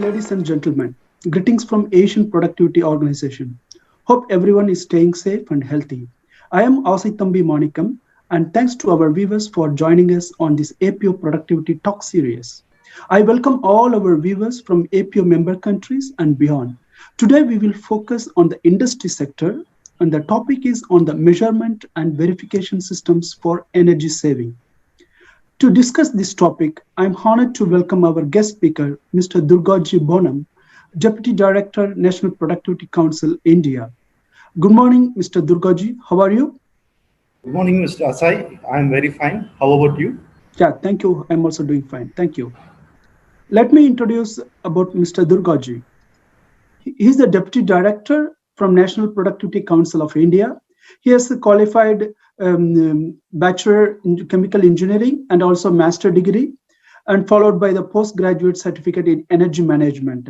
ladies and gentlemen. Greetings from Asian Productivity Organization. Hope everyone is staying safe and healthy. I am Ausithambi Manikam, and thanks to our viewers for joining us on this APO Productivity Talk series. I welcome all our viewers from APO member countries and beyond. Today we will focus on the industry sector, and the topic is on the measurement and verification systems for energy saving. To discuss this topic, I am honored to welcome our guest speaker, Mr. Durgaji Bonham, Deputy Director, National Productivity Council, India. Good morning, Mr. Durgaji. How are you? Good morning, Mr. Asai. I am very fine. How about you? Yeah, thank you. I'm also doing fine. Thank you. Let me introduce about Mr. Durgaji. He is the Deputy Director from National Productivity Council of India. He has a qualified Bachelor in Chemical Engineering and also Master degree, and followed by the postgraduate certificate in Energy Management.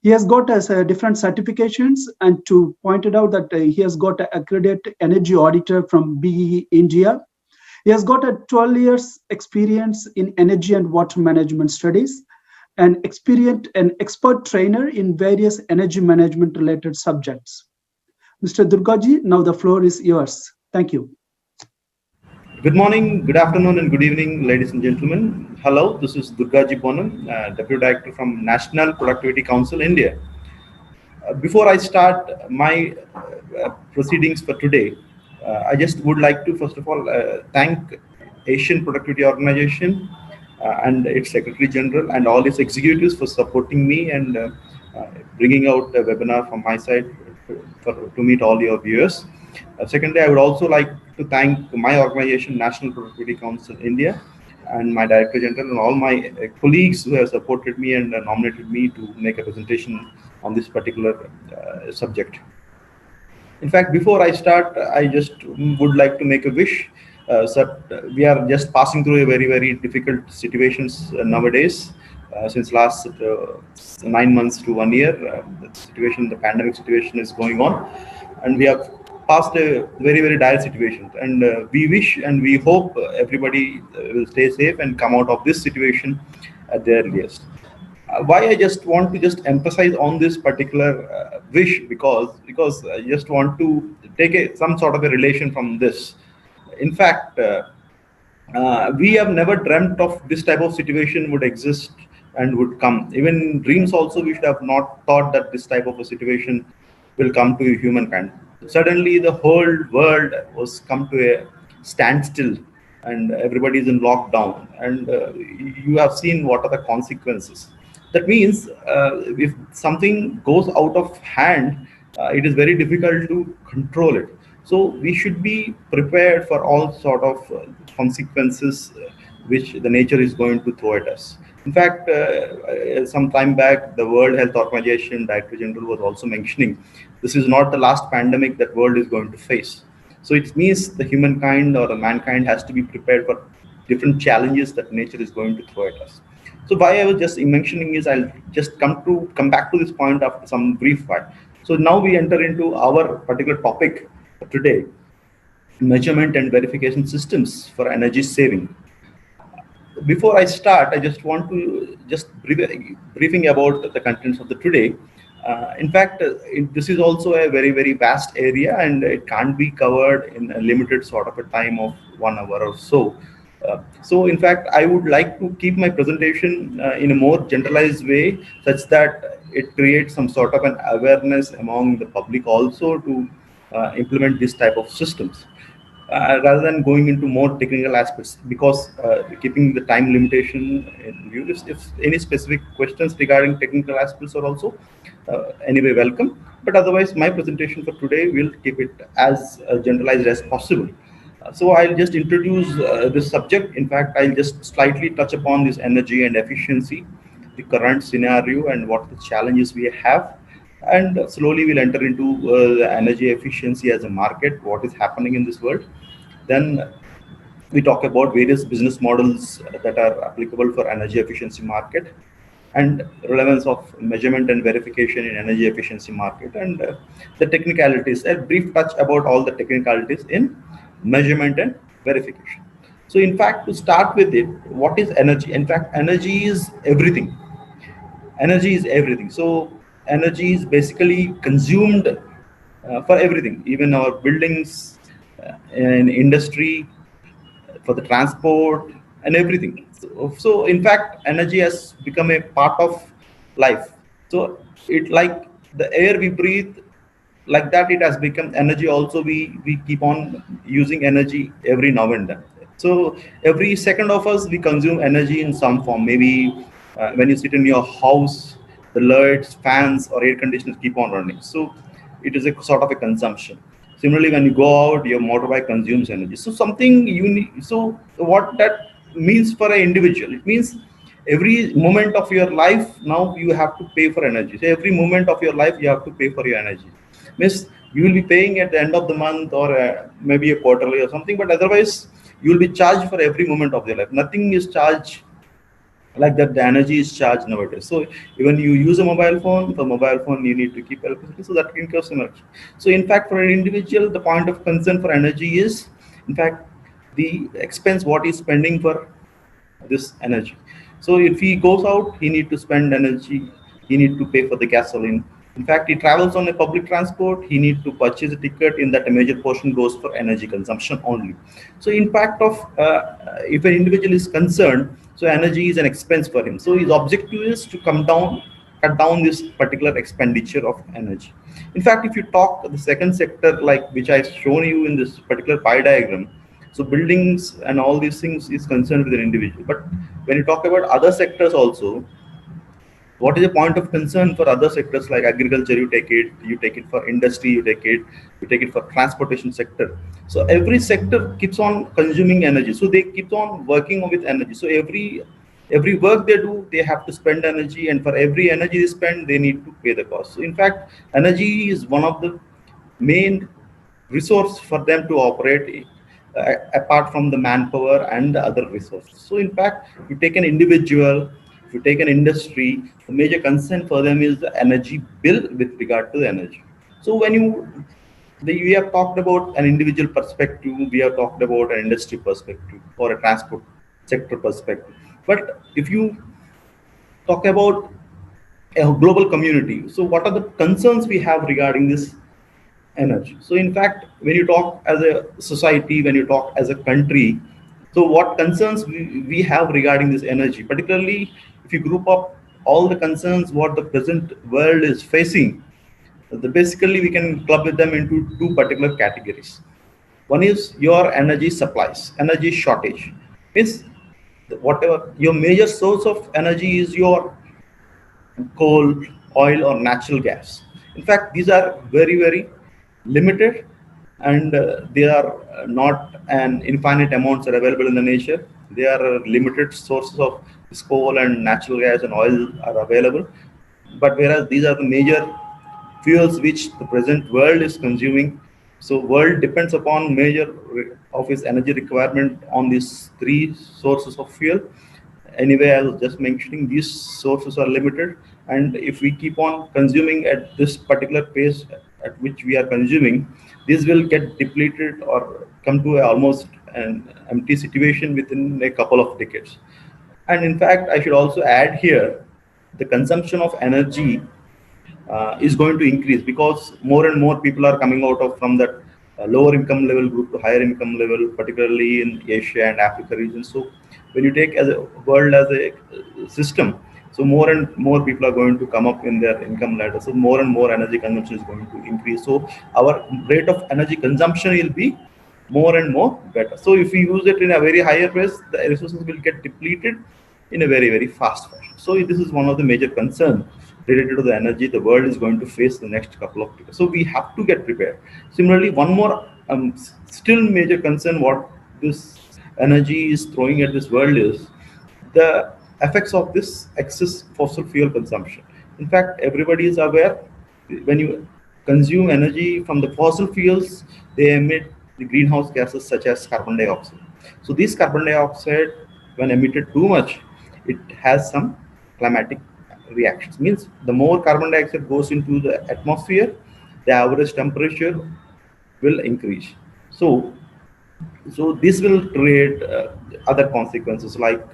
He has got different certifications, and to point it out that he has got an accredited energy auditor from BEE India. He has got a 12 years experience in energy and water management studies, an experienced and expert trainer in various energy management related subjects. Mr. Durgaji, now the floor is yours. Thank you. Good morning, good afternoon, and good evening, ladies and gentlemen. Hello, this is Durgaji Bonham, Deputy Director from National Productivity Council, India. Before I start my proceedings for today, I just would like to first of all thank Asian Productivity Organization and its Secretary General and all its executives for supporting me and bringing out a webinar from my side to meet all your viewers. Secondly, I would also like to thank my organization, National Productivity Council India, and my Director General and all my colleagues who have supported me and nominated me to make a presentation on this particular subject. In fact, before I start, I just would like to make a wish. We are just passing through a very difficult situations nowadays. Since last 9 months to 1 year, the pandemic situation is going on, and we have passed a very dire situation. And we wish and we hope everybody will stay safe and come out of this situation at the earliest. Why I just want to just emphasize on this particular wish, because I just want to take some sort of a relation from this. In fact, we have never dreamt of this type of situation would exist and would come. Even in dreams also, we should have not thought that this type of a situation will come to humankind. Suddenly, the whole world was come to a standstill, and everybody is in lockdown. And you have seen what are the consequences. That means if something goes out of hand, it is very difficult to control it. So we should be prepared for all sort of consequences which the nature is going to throw at us. In fact, some time back, the World Health Organization Director General was also mentioning this is not the last pandemic that world is going to face. So it means the humankind or the mankind has to be prepared for different challenges that nature is going to throw at us. So why I was just mentioning is I'll just come back to this point after some brief part. So now we enter into our particular topic today: measurement and verification systems for energy saving. Before I start, I just want to just briefing about the contents of the today. In fact, this is also a very vast area, and it can't be covered in a limited sort of a time of 1 hour or so. So, in fact, I would like to keep my presentation in a more generalized way, such that it creates some sort of an awareness among the public also to implement this type of systems. Rather than going into more technical aspects, because keeping the time limitation in view, if any specific questions regarding technical aspects are also anyway welcome. But otherwise, my presentation for today will keep it as generalized as possible. So I'll just introduce this subject. In fact, I'll just slightly touch upon this energy and efficiency, the current scenario, and what the challenges we have. And slowly we'll enter into the energy efficiency as a market, what is happening in this world. Then we talk about various business models that are applicable for energy efficiency market, and relevance of measurement and verification in energy efficiency market, and the technicalities, a brief touch about all the technicalities in measurement and verification. So in fact, to start with it, what is energy? In fact, energy is everything. energy is everything. So energy is basically consumed for everything, even our buildings, in industry, for the transport and everything. So in fact, energy has become a part of life. So it like the air we breathe, like that it has become energy also. We keep on using energy every now and then. So every second of us we consume energy in some form. Maybe when you sit in your house, the lights, fans or air conditioners keep on running, so it is a sort of a consumption. Similarly, when you go out, your motorbike consumes energy. So something you need. So what that means for an individual, it means every moment of your life now you have to pay for energy. So every moment of your life you have to pay for your energy. Means you will be paying at the end of the month, or maybe a quarterly or something, but otherwise you will be charged for every moment of your life. Nothing is charged like that. The energy is charged nowadays. So even you use a mobile phone, for mobile phone you need to keep electricity, so that incurs energy. So in fact, for an individual, the point of concern for energy is, in fact, the expense what he's spending for this energy. So if he goes out, he need to spend energy, he need to pay for the gasoline. In fact, he travels on a public transport, he need to purchase a ticket. In that, a major portion goes for energy consumption only. So impact of if an individual is concerned, so energy is an expense for him. So his objective is to cut down this particular expenditure of energy. In fact, if you talk the second sector, like which I've shown you in this particular pie diagram, so buildings and all these things is concerned with an individual. But when you talk about other sectors also, what is the point of concern for other sectors like agriculture? You take it for industry, you take it for transportation sector. So every sector keeps on consuming energy. So they keep on working with energy. So every work they do, they have to spend energy, and for every energy they spend, they need to pay the cost. So in fact, energy is one of the main resource for them to operate, apart from the manpower and the other resources. So in fact, you take an individual, if you take an industry, the major concern for them is the energy bill with regard to the energy. So when we have talked about an individual perspective, we have talked about an industry perspective or a transport sector perspective. But if you talk about a global community, so what are the concerns we have regarding this energy? So in fact, when you talk as a society, when you talk as a country, so what concerns we have regarding this energy, particularly if you group up all the concerns what the present world is facing, basically we can club with them into two particular categories. One is your energy supplies, energy shortage. Means whatever your major source of energy is, your coal, oil, or natural gas. In fact, these are very limited, and they are not an infinite amounts are available in the nature. They are limited sources of this coal and natural gas and oil are available. But whereas these are the major fuels which the present world is consuming. So world depends upon of its energy requirement on these three sources of fuel. Anyway, I was just mentioning these sources are limited, and if we keep on consuming at this particular pace at which we are consuming, this will get depleted or come to almost an empty situation within a couple of decades. And in fact, I should also add here, the consumption of energy is going to increase because more and more people are coming out of from that lower income level group to higher income level, particularly in Asia and Africa region. So when you take as a world as a system, so more and more people are going to come up in their income ladder. So more and more energy consumption is going to increase. So our rate of energy consumption will be more and more better. So if we use it in a very higher pace, the resources will get depleted in a very fast fashion. So this is one of the major concerns related to the energy the world is going to face the next couple of years. So we have to get prepared. Similarly, one more still major concern what this energy is throwing at this world is the effects of this excess fossil fuel consumption. In fact, everybody is aware when you consume energy from the fossil fuels, they emit the greenhouse gases such as carbon dioxide. So this carbon dioxide, when emitted too much, it has some climatic reactions. Means the more carbon dioxide goes into the atmosphere, the average temperature will increase. So this will create other consequences like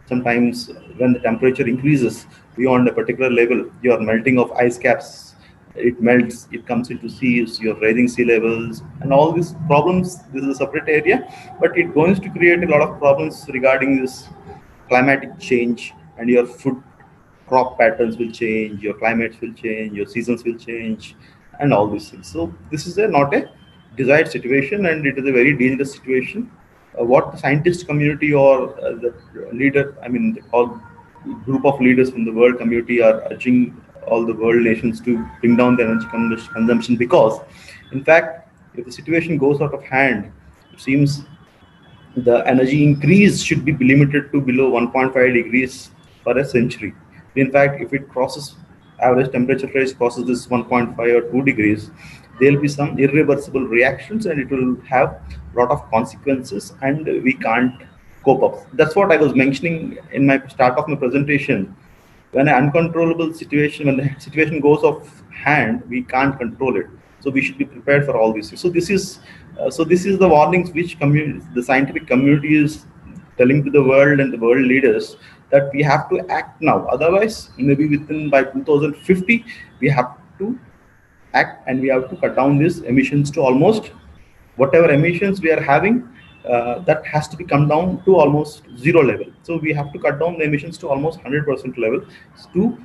sometimes when the temperature increases beyond a particular level, your melting of ice caps, it melts, it comes into seas, you're raising sea levels, and all these problems. This is a separate area, but it going to create a lot of problems regarding this climatic change, and your food crop patterns will change, your climates will change, your seasons will change, and all these things. So this is not a desired situation, and it is a very dangerous situation. What the scientist community or the leader, I mean, all group of leaders from the world community are urging all the world nations to bring down the energy consumption, because, in fact, if the situation goes out of hand, it seems the energy increase should be limited to below 1.5 degrees for a century. In fact, if it crosses average temperature rise crosses this 1.5 or 2 degrees, there will be some irreversible reactions, and it will have a lot of consequences, and we can't cope up. That's what I was mentioning in my start of my presentation. When an uncontrollable situation, when the situation goes off hand, we can't control it. So we should be prepared for all this. So this is the warnings which the scientific community is telling to the world and the world leaders, that we have to act now. Otherwise, maybe within by 2050, we have to act, and we have to cut down these emissions to almost whatever emissions we are having, that has to be come down to almost zero level. So we have to cut down the emissions to almost 100% level to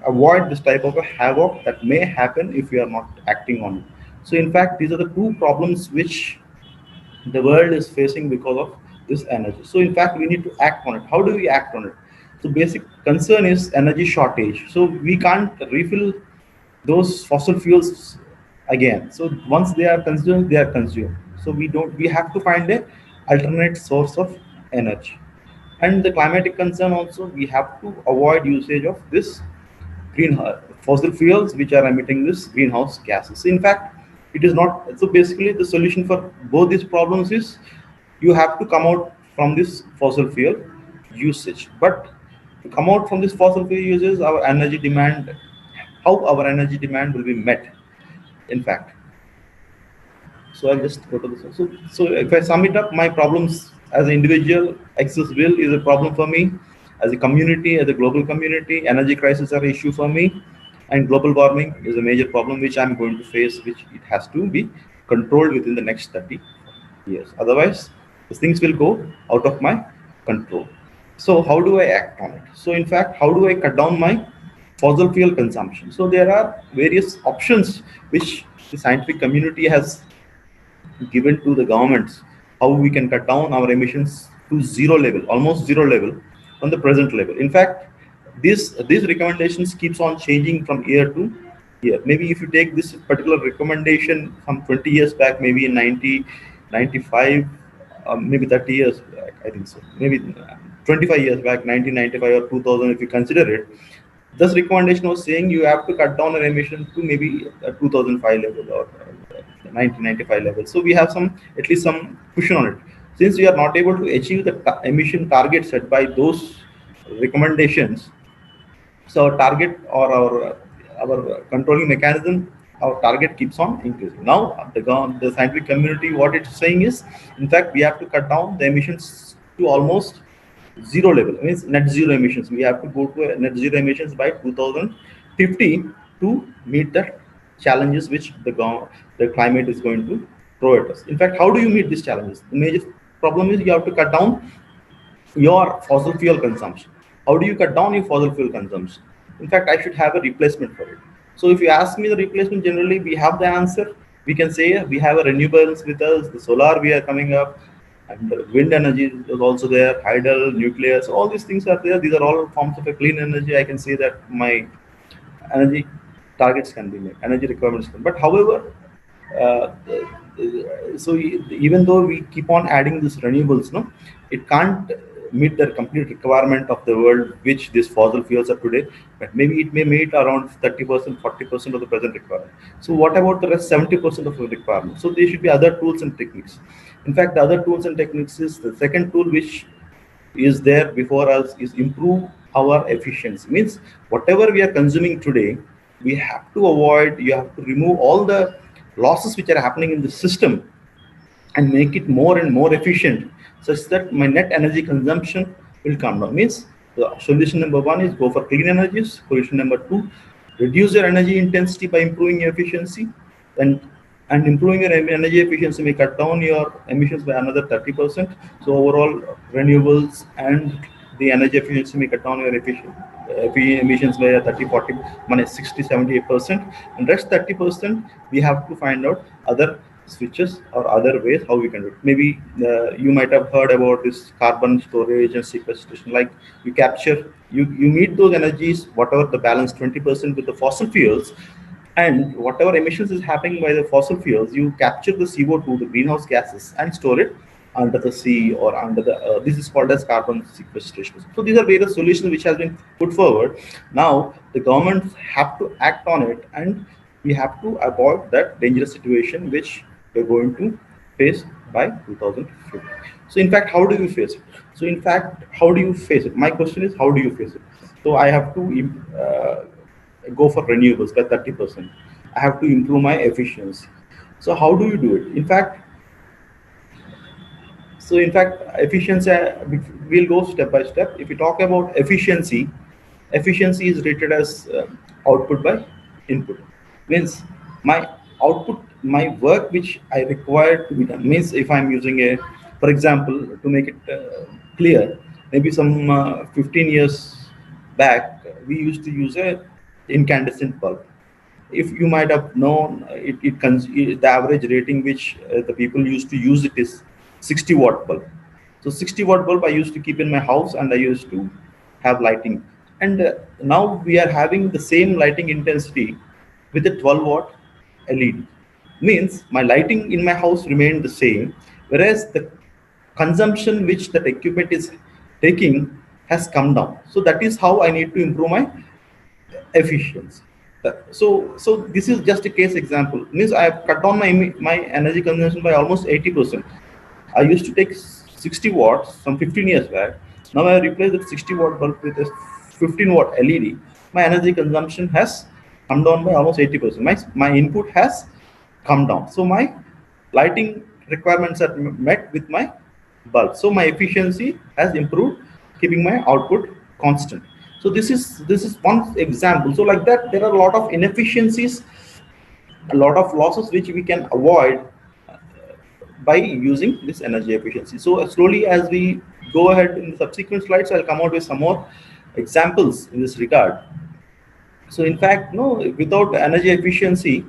avoid this type of a havoc that may happen if we are not acting on it. So in fact, these are the two problems which the world is facing because of this energy. So in fact, we need to act on it. How do we act on it? So basic concern is energy shortage. So we can't refill those fossil fuels again. So once they are consumed, they are consumed. So we have to find a alternate source of energy. And the climatic concern also, we have to avoid usage of this green fossil fuels which are emitting this greenhouse gases. In fact, it is not. So basically, the solution for both these problems is you have to come out from this fossil fuel usage. But to come out from this fossil fuel uses, our energy demand, how our energy demand will be met, in fact. So I'll just go to this. So if I sum it up, my problems as an individual, excess will is a problem for me. As a community, as a global community, energy crisis are an issue for me, and global warming is a major problem which I'm going to face, which it has to be controlled within the next 30 years. Otherwise, these things will go out of my control. So how do I act on it? So in fact, how do I cut down my fossil fuel consumption? So there are various options which the scientific community has given to the governments, how we can cut down our emissions to zero level, almost zero level from the present level. In fact, these recommendations keeps on changing from year to year. Maybe if you take this particular recommendation from 20 years back, maybe in 1995, maybe 30 years back, I think so, maybe 25 years back, 1995 or 2000, if you consider it, this recommendation was saying you have to cut down an emission to maybe a 2005 level or 1995 level. So we have some, at least some cushion on it. Since we are not able to achieve the emission target set by those recommendations, so our target or our controlling mechanism, our target keeps on increasing. Now the scientific community, what it's saying is, in fact, we have to cut down the emissions to almost zero level. It means net zero emissions. We have to go to net zero emissions by 2050 to meet the challenges which the climate is going to throw at us. In fact, how do you meet these challenges? The major problem is you have to cut down your fossil fuel consumption. How do you cut down your fossil fuel consumption? In fact, I should have a replacement for it. So if you ask me the replacement, generally we have the answer. We can say we have a renewables with us, the solar we are coming up, and the wind energy is also there, hydel, nuclear. So all these things are there. These are all forms of a clean energy. I can say that my energy targets can be met, energy requirements can. But however, uh, so even though we keep on adding these renewables, no, it can't meet the complete requirement of the world which these fossil fuels are today. But maybe it may meet around 30%, 40% of the present requirement. So what about the rest 70% of the requirement? So there should be other tools and techniques. In fact, the other tools and techniques is the second tool which is there before us is improve our efficiency. Means whatever we are consuming today, we have to avoid, you have to remove all the losses which are happening in the system and make it more and more efficient, such that my net energy consumption will come down. Means the solution number one is go for clean energies. Solution number two, reduce your energy intensity by improving your efficiency, and improving your energy efficiency may cut down your emissions by another 30%. So overall, renewables and the energy efficiency may cut down your emissions by 30, 40, 60, 78%, and rest 30% we have to find out other switches or other ways how we can do it. Maybe you might have heard about this carbon storage and sequestration. Like you capture, you meet those energies, whatever the balance 20% with the fossil fuels, and whatever emissions is happening by the fossil fuels, you capture the CO2, the greenhouse gases, and store it under the sea or under the this is called as carbon sequestration. So these are various solutions which has been put forward. Now the governments have to act on it, and we have to avoid that dangerous situation which we're going to face by 2050. So in fact, how do you face it? So in fact, how do you face it? My question is, how do you face it? So I have to go for renewables by 30%. I have to improve my efficiency. So how do you do it? In fact, efficiency, we'll go step by step. If we talk about efficiency, efficiency is rated as output by input. Means my output, my work which I require to be done. Means if I'm using for example, to make it clear, maybe some 15 years back, we used to use a incandescent bulb. If you might have known, the average rating which the people used to use it is 60-watt bulb. So 60-watt bulb I used to keep in my house, and I used to have lighting. And now we are having the same lighting intensity with a 12-watt LED. Means my lighting in my house remained the same, whereas the consumption which that equipment is taking has come down. So that is how I need to improve my efficiency. So this is just a case example. Means I have cut down my energy consumption by almost 80%. I used to take 60 watts some 15 years back. Now I replaced that 60-watt bulb with a 15-watt LED. My energy consumption has come down by almost 80%. My input has come down. So my lighting requirements are met with my bulb. So my efficiency has improved, keeping my output constant. So this is one example. So like that, there are a lot of inefficiencies, a lot of losses which we can avoid by using this energy efficiency. So slowly, as we go ahead in the subsequent slides, I'll come out with some more examples in this regard. So in fact, no, without energy efficiency,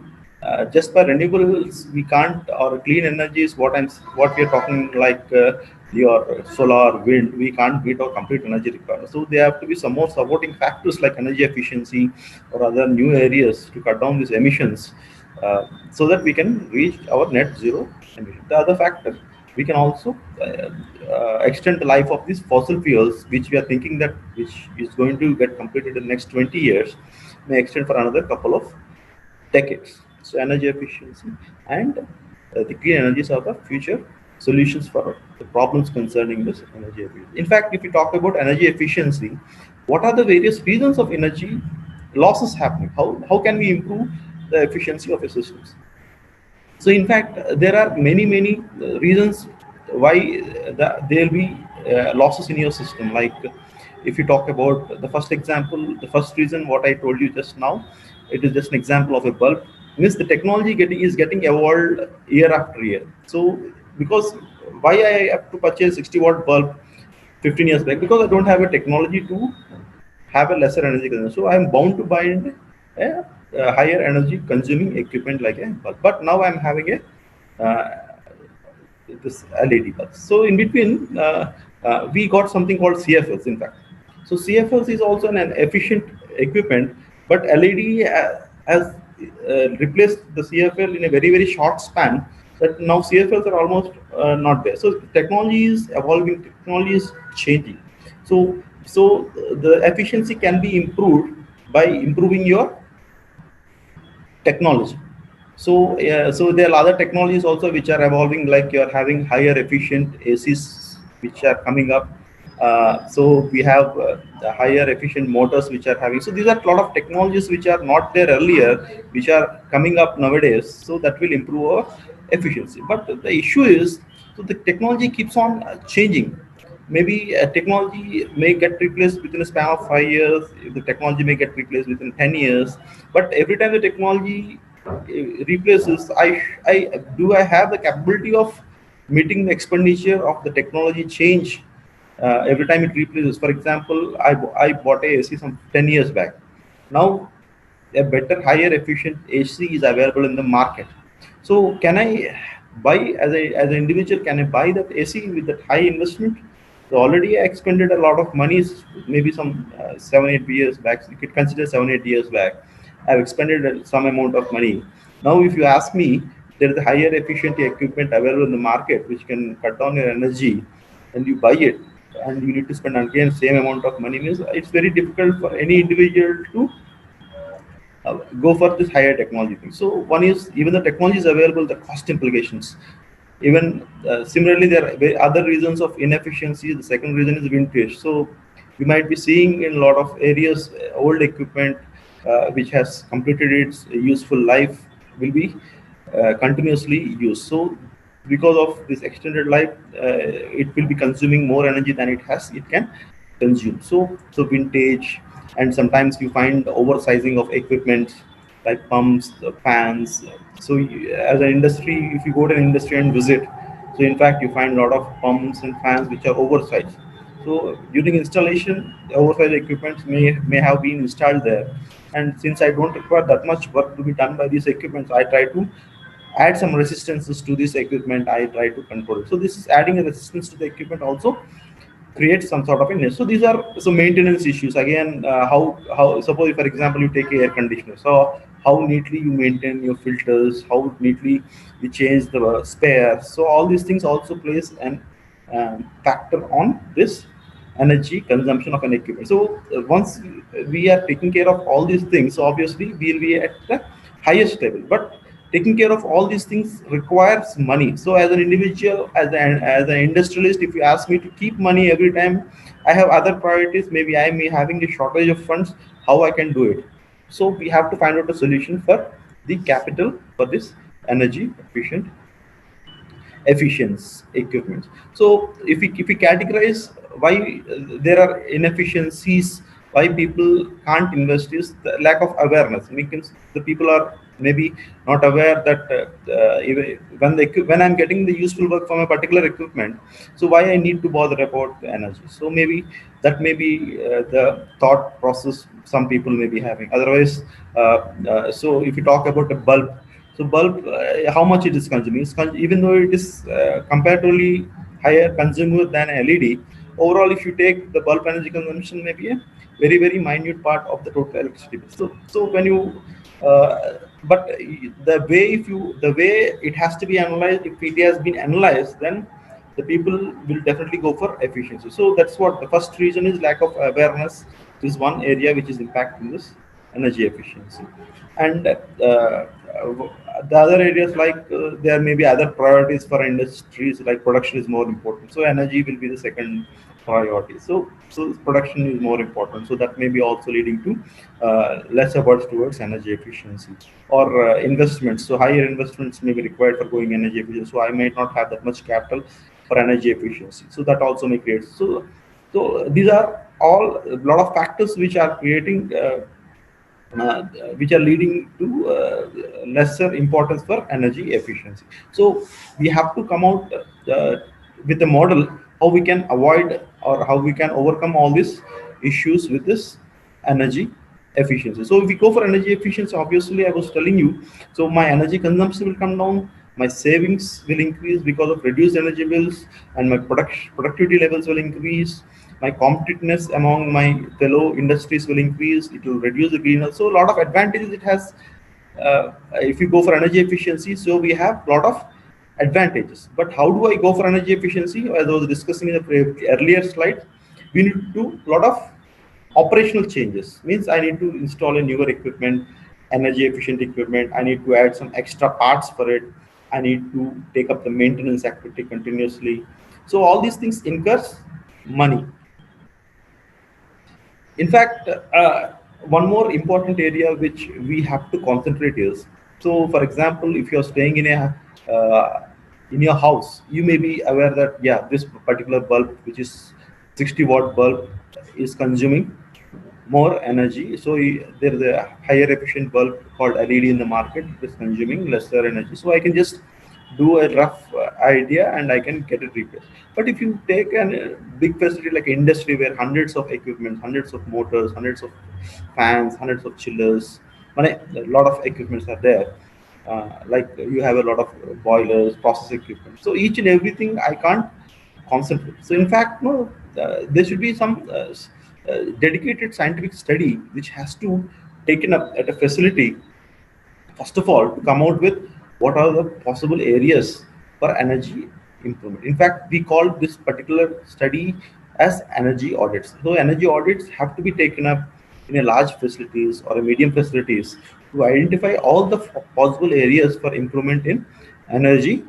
just by renewables, we can't, or clean energy is what we are talking, like your solar, wind, we can't meet our complete energy requirements. So there have to be some more supporting factors like energy efficiency or other new areas to cut down these emissions, so that we can reach our net zero emission. The other factor, we can also extend the life of these fossil fuels, which we are thinking that which is going to get completed in the next 20 years, may extend for another couple of decades. So energy efficiency and the clean energies are the future solutions for the problems concerning this energy efficiency. In fact, if we talk about energy efficiency, what are the various reasons of energy losses happening? How can we improve the efficiency of the systems? So in fact, there are many reasons why there will be losses in your system. Like if you talk about the first example, the first reason what I told you just now, it is just an example of a bulb. Means the technology is getting evolved year after year. So because why I have to purchase 60-watt bulb 15 years back? Because I don't have a technology to have a lesser energy consumption. So I am bound to buy a higher energy consuming equipment like a bulb. But now I'm having this LED bulb. So in between, we got something called CFLs. In fact, so CFLs is also an efficient equipment, but LED has replaced the CFL in a very short span. That now CFLs are almost not there. So technology is evolving, technology is changing. So the efficiency can be improved by improving your technology. So there are other technologies also which are evolving, like you're having higher efficient ACs which are coming up. So we have the higher efficient motors which are having. So these are a lot of technologies which are not there earlier, which are coming up nowadays. So that will improve our efficiency. But the issue is, so the technology keeps on changing. maybe technology may get replaced within a span of 5 years. The technology may get replaced within 10 years. But every time the technology replaces, I have the capability of meeting the expenditure of the technology change every time it replaces. For example, I bought a AC some 10 years back. Now a better, higher efficient AC is available in the market. So can I buy as an individual? Can I buy that AC with that high investment? So already I expended a lot of money, maybe some 7 8 years back. You could consider 7 8 years back. I've expended some amount of money. Now, if you ask me, there is a higher efficient equipment available in the market which can cut down your energy, and you buy it, and you need to spend again same amount of money. Means it's very difficult for any individual to go for this higher technology thing. So one is, even the technology is available, the cost implications. Even similarly, there are other reasons of inefficiency. The second reason is vintage. So you might be seeing in a lot of areas old equipment which has completed its useful life will be continuously used. So because of this extended life, it will be consuming more energy than it can consume. So vintage, and sometimes you find oversizing of equipment like pumps, fans. So as an industry, if you go to an industry and visit, so in fact you find a lot of pumps and fans which are oversized. So during installation, the oversized equipment may have been installed there, and since I don't require that much work to be done by these equipments, I try to add some resistances to this equipment. I try to control it. So this is adding a resistance to the equipment also create some sort of a niche. So these are some maintenance issues. Again, how suppose, for example, you take air conditioner. So how neatly you maintain your filters, how neatly you change the spares. So all these things also plays an factor on this energy consumption of an equipment. So once we are taking care of all these things, so obviously we'll be at the highest level. But taking care of all these things requires money. So as an individual, as an industrialist, if you ask me to keep money every time I have other priorities, maybe I may having a shortage of funds, how I can do it. So we have to find out a solution for the capital for this energy efficient equipment. So if we categorize why there are inefficiencies, why people can't invest, is the lack of awareness. Because the people are maybe not aware that when I'm getting the useful work from a particular equipment, so why I need to bother about the energy. So maybe that may be the thought process some people may be having. Otherwise, so if you talk about a bulb, so bulb, how much it is consuming? Even though it is comparatively higher consumer than LED, overall, if you take the bulb energy consumption, maybe a very very minute part of the total electricity bill. So when you but the way it has to be analyzed, if it has been analyzed, then the people will definitely go for efficiency. So that's what the first reason is: lack of awareness is one area which is impacting this energy efficiency. And the other areas, like there may be other priorities for industries, like production is more important, so energy will be the second priority. So production is more important, so that may be also leading to less efforts towards energy efficiency. Or investments, so higher investments may be required for going energy efficient, so I might not have that much capital for energy efficiency, so that also may create. So these are all a lot of factors which are creating which are leading to lesser importance for energy efficiency. So we have to come out with a model how we can avoid or how we can overcome all these issues with this energy efficiency. So if we go for energy efficiency, obviously I was telling you, so my energy consumption will come down, my savings will increase because of reduced energy bills, and my productivity levels will increase, my competitiveness among my fellow industries will increase, it will reduce the greenhouse. So a lot of advantages it has if you go for energy efficiency. So we have a lot of advantages. But how do I go for energy efficiency? As I was discussing in the earlier slide, we need to do a lot of operational changes. Means I need to install a newer equipment, energy efficient equipment. I need to add some extra parts for it. I need to take up the maintenance activity continuously. So all these things incurs money. In fact, one more important area which we have to concentrate is, so for example, if you're staying in a in your house, you may be aware that, yeah, this particular bulb, which is 60-watt bulb, is consuming more energy. So there is a higher efficient bulb called LED in the market, it is consuming lesser energy. So I can just do a rough idea and I can get it replaced. But if you take a big facility like industry where hundreds of equipment, hundreds of motors, hundreds of fans, hundreds of chillers, a lot of equipments are there. Like you have a lot of boilers, process equipment. So each and everything I can't concentrate. So in fact, no, there should be some dedicated scientific study which has to taken up at a facility, first of all, to come out with what are the possible areas for energy improvement. In fact, we call this particular study as energy audits. So energy audits have to be taken up in a large facilities or a medium facilities to identify all the possible areas for improvement in energy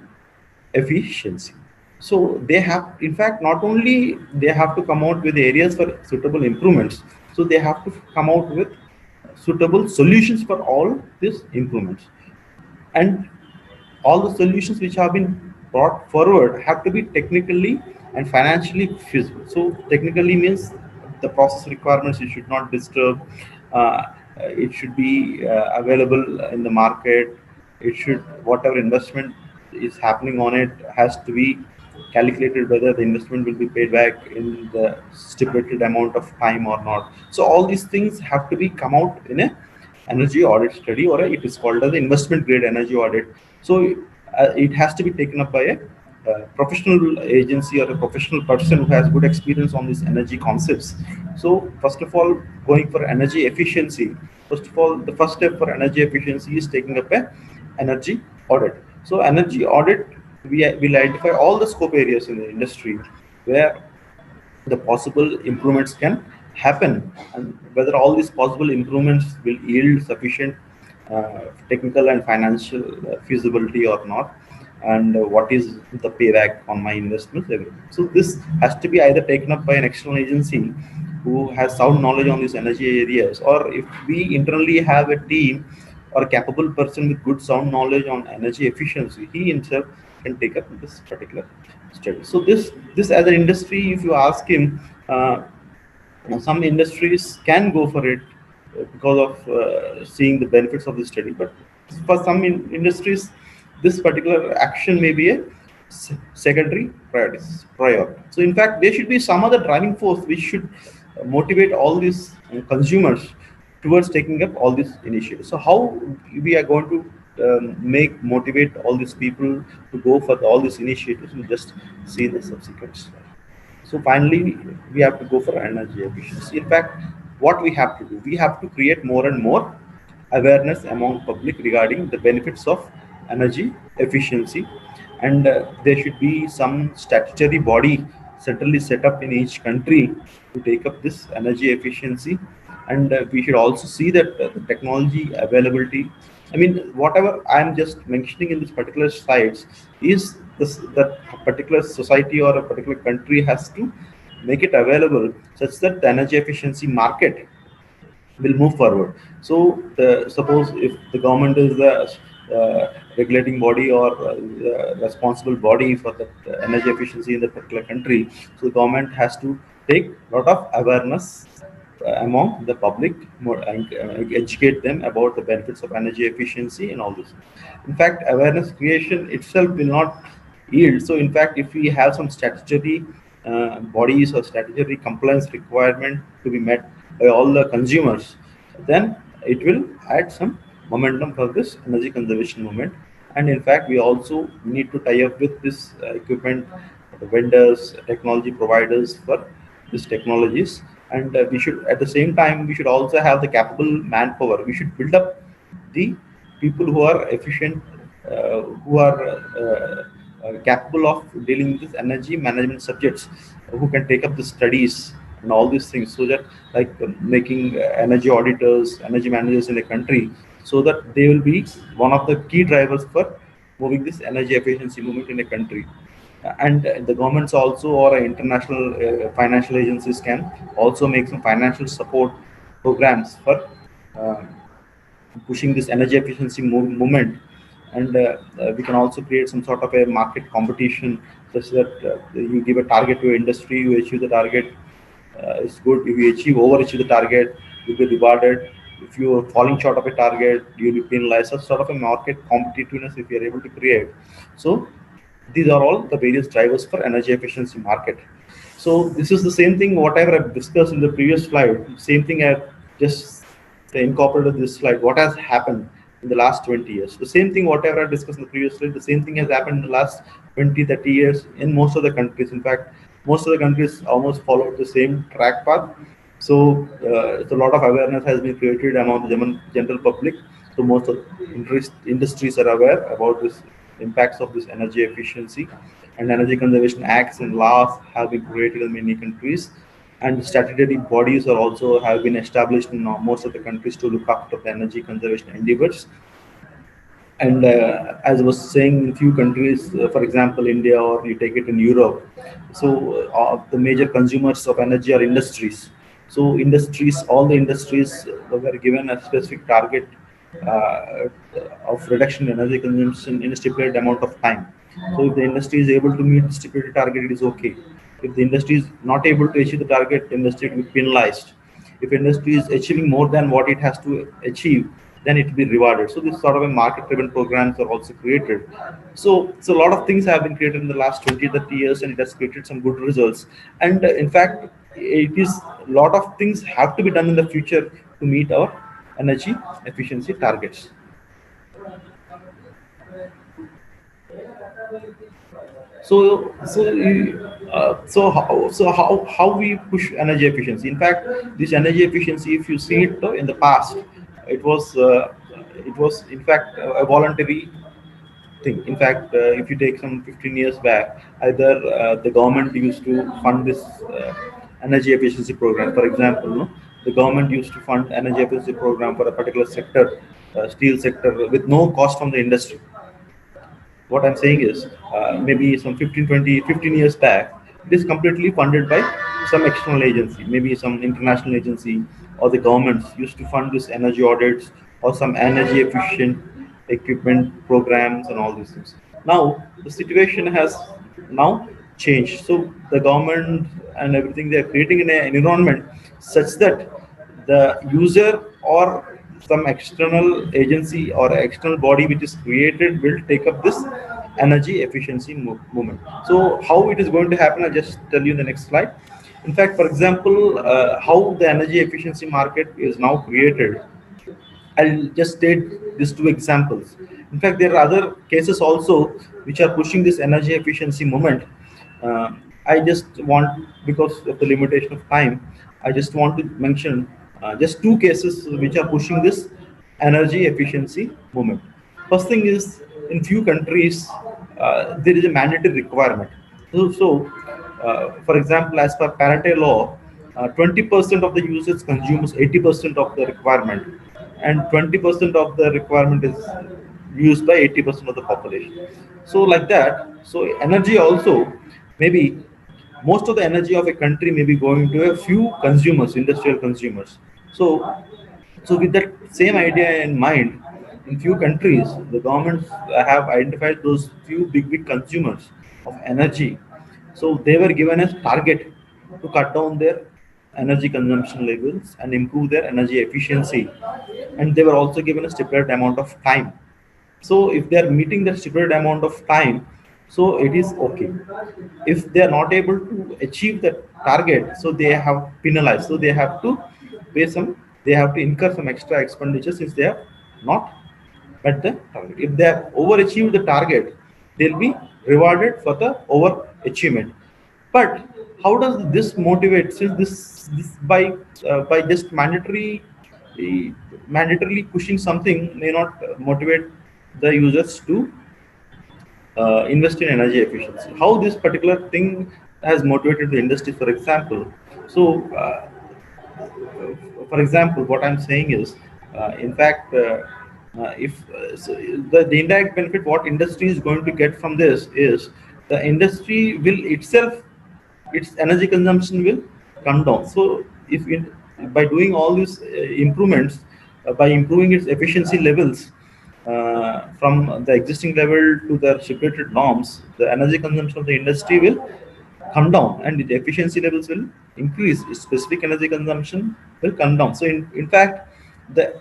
efficiency. So they have, in fact, not only they have to come out with areas for suitable improvements, so they have to come out with suitable solutions for all these improvements. And all the solutions which have been brought forward have to be technically and financially feasible. So technically means the process requirements you should not disturb. It should be available in the market. It should, whatever investment is happening on it has to be calculated whether the investment will be paid back in the stipulated amount of time or not. So all these things have to be come out in a energy audit study, or it is called as the investment grade energy audit. So it has to be taken up by a professional agency or a professional person who has good experience on these energy concepts. So first of all, going for energy efficiency, first of all, the first step for energy efficiency is taking up a energy audit. So energy audit, we will identify all the scope areas in the industry where the possible improvements can happen, and whether all these possible improvements will yield sufficient technical and financial feasibility or not, and what is the payback on my investments, everything. So this has to be either taken up by an external agency who has sound knowledge on these energy areas, or if we internally have a team or a capable person with good sound knowledge on energy efficiency, he himself can take up this particular study. So this as an industry, if you ask him, some industries can go for it because of seeing the benefits of the study. But for some industries, this particular action may be a secondary priority. So in fact, there should be some other driving force which should motivate all these consumers towards taking up all these initiatives. So how we are going to make motivate all these people to go for all these initiatives? We'll just see in the subsequent slide. So finally, we have to go for energy efficiency. In fact, what we have to do, we have to create more and more awareness among public regarding the benefits of energy efficiency, and there should be some statutory body certainly set up in each country to take up this energy efficiency. And we should also see that the technology availability, I mean, whatever I'm just mentioning in this particular slides is this, that a particular society or a particular country has to make it available such that the energy efficiency market will move forward. So suppose if the government is the regulating body or responsible body for the energy efficiency in the particular country, so the government has to take a lot of awareness among the public, more, educate them about the benefits of energy efficiency and all this. In fact, awareness creation itself will not yield. So in fact, if we have some statutory bodies or statutory compliance requirement to be met by all the consumers, then it will add some momentum for this energy conservation movement. And in fact, we also need to tie up with this equipment vendors, technology providers for these technologies. And we should, at the same time, we should also have the capable manpower. We should build up the people who are efficient, who are capable of dealing with this energy management subjects, who can take up the studies and all these things, so that like making energy auditors, energy managers in the country, so that they will be one of the key drivers for moving this energy efficiency movement in a country. And the governments also, or international financial agencies can also make some financial support programs for uh, pushing this energy efficiency movement. and we can also create some sort of a market competition such that you give a target to industry, you achieve the target, it's good. If you overachieve the target, you'll be rewarded. If you are falling short of a target, you'll be penalized. Such sort of a market competitiveness if you are able to create. So these are all the various drivers for energy efficiency market. So this is the same thing whatever I've discussed in the previous slide. Same thing I've just incorporated this slide. What has happened in the last 20 years? The same thing whatever I discussed in the previous slide. The same thing has happened in the last 20, 30 years in most of the countries. In fact, most of the countries almost followed the same track path. So a lot of awareness has been created among the general public. So most of industries are aware about this impacts of this energy efficiency, and energy conservation acts and laws have been created in many countries, and statutory bodies are also have been established in most of the countries to look after the energy conservation endeavors. And as I was saying, in few countries, for example, India, or you take it in Europe, so the major consumers of energy are industries. So industries, all the industries were given a specific target uh, of reduction in energy consumption in a stipulated amount of time. So if the industry is able to meet the stipulated target, it is okay. If the industry is not able to achieve the target, the industry will be penalized. If industry is achieving more than what it has to achieve, then it will be rewarded. So this sort of a market-driven programs are also created. So a lot of things have been created in the last 20, 30 years, and it has created some good results. And in fact, it is a lot of things have to be done in the future to meet our energy efficiency targets. So we push energy efficiency. In fact, this energy efficiency, if you see it in the past, it was in fact a voluntary thing. In fact, if you take some 15 years back, either the government used to fund this energy efficiency program. For example, no, the government used to fund energy efficiency program for a particular sector, steel sector, with no cost from the industry. What I'm saying is, maybe some 15, 20, 15 years back, it is completely funded by some external agency, maybe some international agency, or the governments used to fund this energy audits or some energy efficient equipment programs and all these things. Now the situation has now changed. So the government and everything, they are creating an environment such that the user or some external agency or external body which is created will take up this energy efficiency movement. So how it is going to happen, I'll just tell you in the next slide. In fact, for example, how the energy efficiency market is now created, I'll just state these two examples. In fact, there are other cases also which are pushing this energy efficiency movement. I just want, because of the limitation of time, I just want to mention just two cases which are pushing this energy efficiency movement. First thing is, in few countries, there is a mandatory requirement. For example, as per Parental law, 20% of the users consumes 80% of the requirement, and 20% of the requirement is used by 80% of the population. So like that, so energy also, maybe most of the energy of a country may be going to a few consumers, industrial consumers. So with that same idea in mind, in few countries, the governments have identified those few big consumers of energy. So they were given a target to cut down their energy consumption levels and improve their energy efficiency. And they were also given a stipulated amount of time. So if they are meeting the stipulated amount of time, so it is okay. If they are not able to achieve the target, so they have penalized. So they have to pay some, they have to incur some extra expenditure since they have not met the target. If they have overachieved the target, they'll be rewarded for the overachievement. But how does this motivate? Since this by just mandatorily pushing something may not motivate the users to invest in energy efficiency. How this particular thing has motivated the industry, for example. So, for example, what I'm saying is, in fact, if so the indirect benefit what industry is going to get from this is, the industry will itself, its energy consumption will come down. So if by doing all these improvements, by improving its efficiency levels, from the existing level to the stipulated norms, the energy consumption of the industry will come down and the efficiency levels will increase. Specific energy consumption will come down. So in fact, the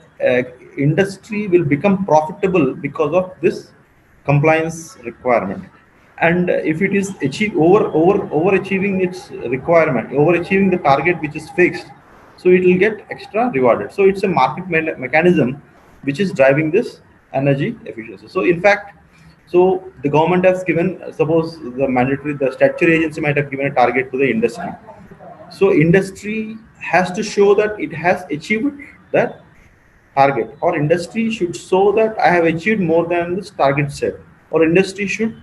industry will become profitable because of this compliance requirement. And if it is overachieving its requirement, overachieving the target which is fixed, so it will get extra rewarded. So it's a market mechanism which is driving this energy efficiency. So in fact, so the government has given, suppose the statutory agency might have given a target to the industry. So industry has to show that it has achieved that target, or industry should show that I have achieved more than this target set, or industry should,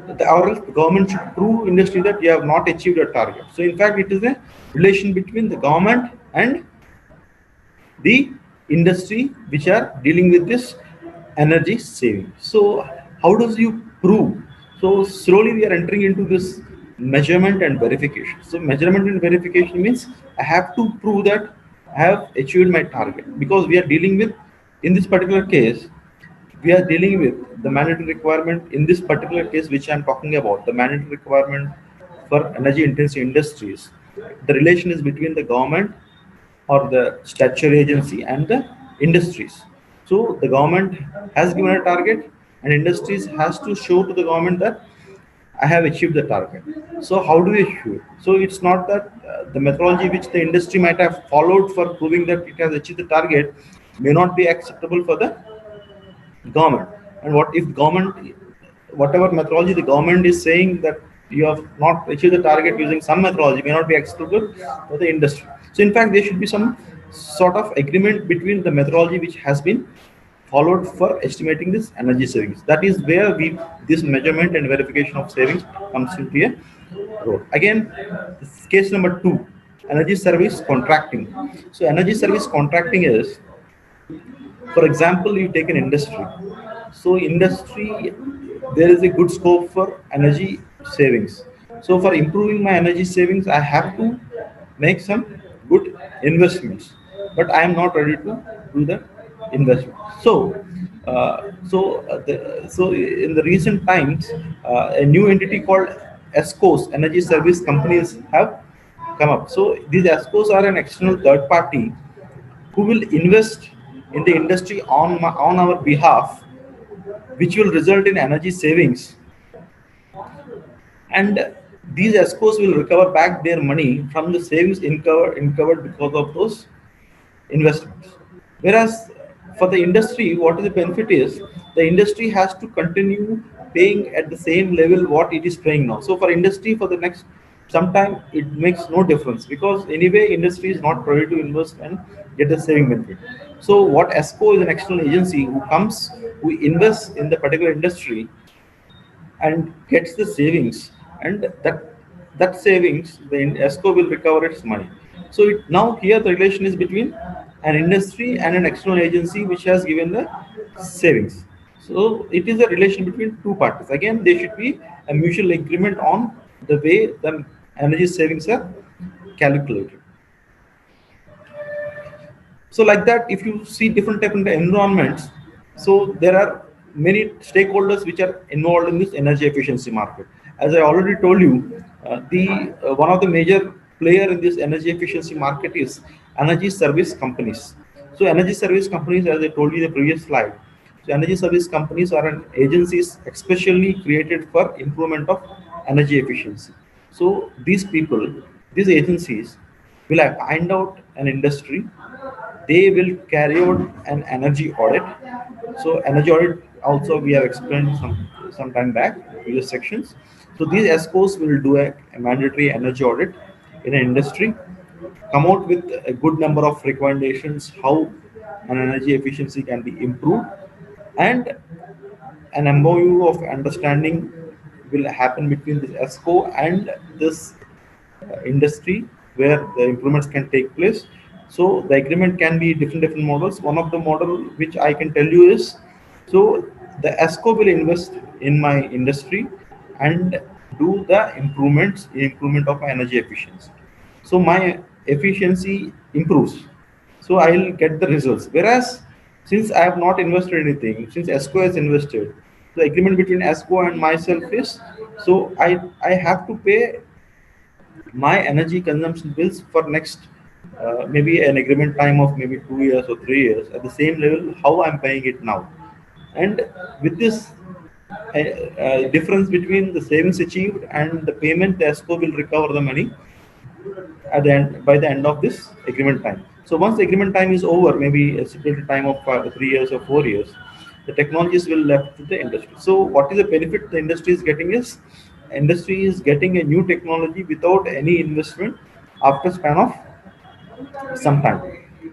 or else the government should prove industry that you have not achieved a target. So in fact, it is a relation between the government and the industry which are dealing with this energy saving. So how does you prove? So slowly we are entering into this measurement and verification. So measurement and verification means I have to prove that I have achieved my target, because we are dealing with, in this particular case, we are dealing with the mandatory requirement. In this particular case which I am talking about, the mandatory requirement for energy intensive industries, the relation is between the government or the statutory agency and the industries. So the government has given a target, and industries has to show to the government that I have achieved the target. So how do we achieve? So it's not that the methodology which the industry might have followed for proving that it has achieved the target may not be acceptable for the government. And what if government, whatever methodology the government is saying that you have not achieved the target using some methodology, may not be acceptable for the industry. So in fact, there should be some sort of agreement between the methodology which has been followed for estimating this energy savings. That is where we, this measurement and verification of savings comes into a role. Again, this case number 2, energy service contracting. So energy service contracting is, for example, you take an industry. So industry, there is a good scope for energy savings. So for improving my energy savings, I have to make some good investments, but I am not ready to do the investment. So in the recent times, a new entity called ESCOs, energy service companies, have come up. So these ESCOs are an external third party who will invest in the industry on our behalf, which will result in energy savings. And these ESCOs will recover back their money from the savings incurred because of those investments. Whereas for the industry, what is the benefit is the industry has to continue paying at the same level what it is paying now. So for industry, for the next sometime, it makes no difference, because anyway industry is not ready to invest and get the saving benefit. So what ESCO is an external agency who comes, who invests in the particular industry and gets the savings, and that savings, the ESCO will recover its money. So now here the relation is between an industry and an external agency which has given the savings. So it is a relation between two parties. Again, there should be a mutual agreement on the way the energy savings are calculated. So like that, if you see different type of environments, so there are many stakeholders which are involved in this energy efficiency market. As I already told you, the one of the major player in this energy efficiency market is energy service companies. So energy service companies, as I told you in the previous slide, so energy service companies are an agencies especially created for improvement of energy efficiency. So these people, these agencies will find out an industry, they will carry out an energy audit. So energy audit also we have explained some time back in previous sections. So these ESCOs will do a mandatory energy audit in an industry, come out with a good number of recommendations how an energy efficiency can be improved, and an MOU of understanding will happen between this ESCO and this industry where the improvements can take place. So the agreement can be different models. One of the model which I can tell you is, so the ESCO will invest in my industry and do the improvement of my energy efficiency. So my efficiency improves. So I'll get the results. Whereas Since I have not invested anything, since ESCO has invested, the agreement between ESCO and myself is, so I have to pay my energy consumption bills for next maybe an agreement time of maybe 2 years or 3 years at the same level how I'm paying it now. And with this difference between the savings achieved and the payment, the ESCO will recover the money at the end by the end of this agreement time. So once the agreement time is over, maybe a stipulated time of 3 years or 4 years, the technologies will left to the industry. So what is the benefit the industry is getting is industry is getting a new technology without any investment after span of some time,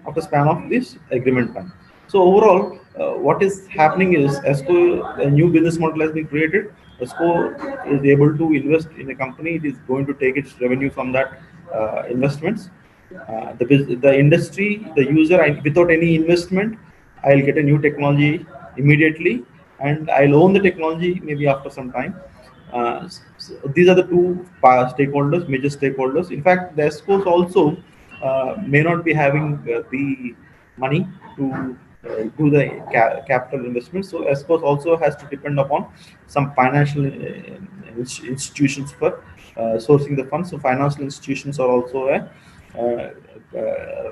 after span of this agreement time. So overall, what is happening is ESCO, a new business model has been created. ESCO is able to invest in a company. It is going to take its revenue from that investments. The industry, the user, without any investment, I'll get a new technology immediately, and I'll own the technology maybe after some time. So these are the two stakeholders, major stakeholders. In fact, the ESCOs also may not be having the money to do the capital investment. So ESCOs also has to depend upon some financial institutions for sourcing the funds. So financial institutions are also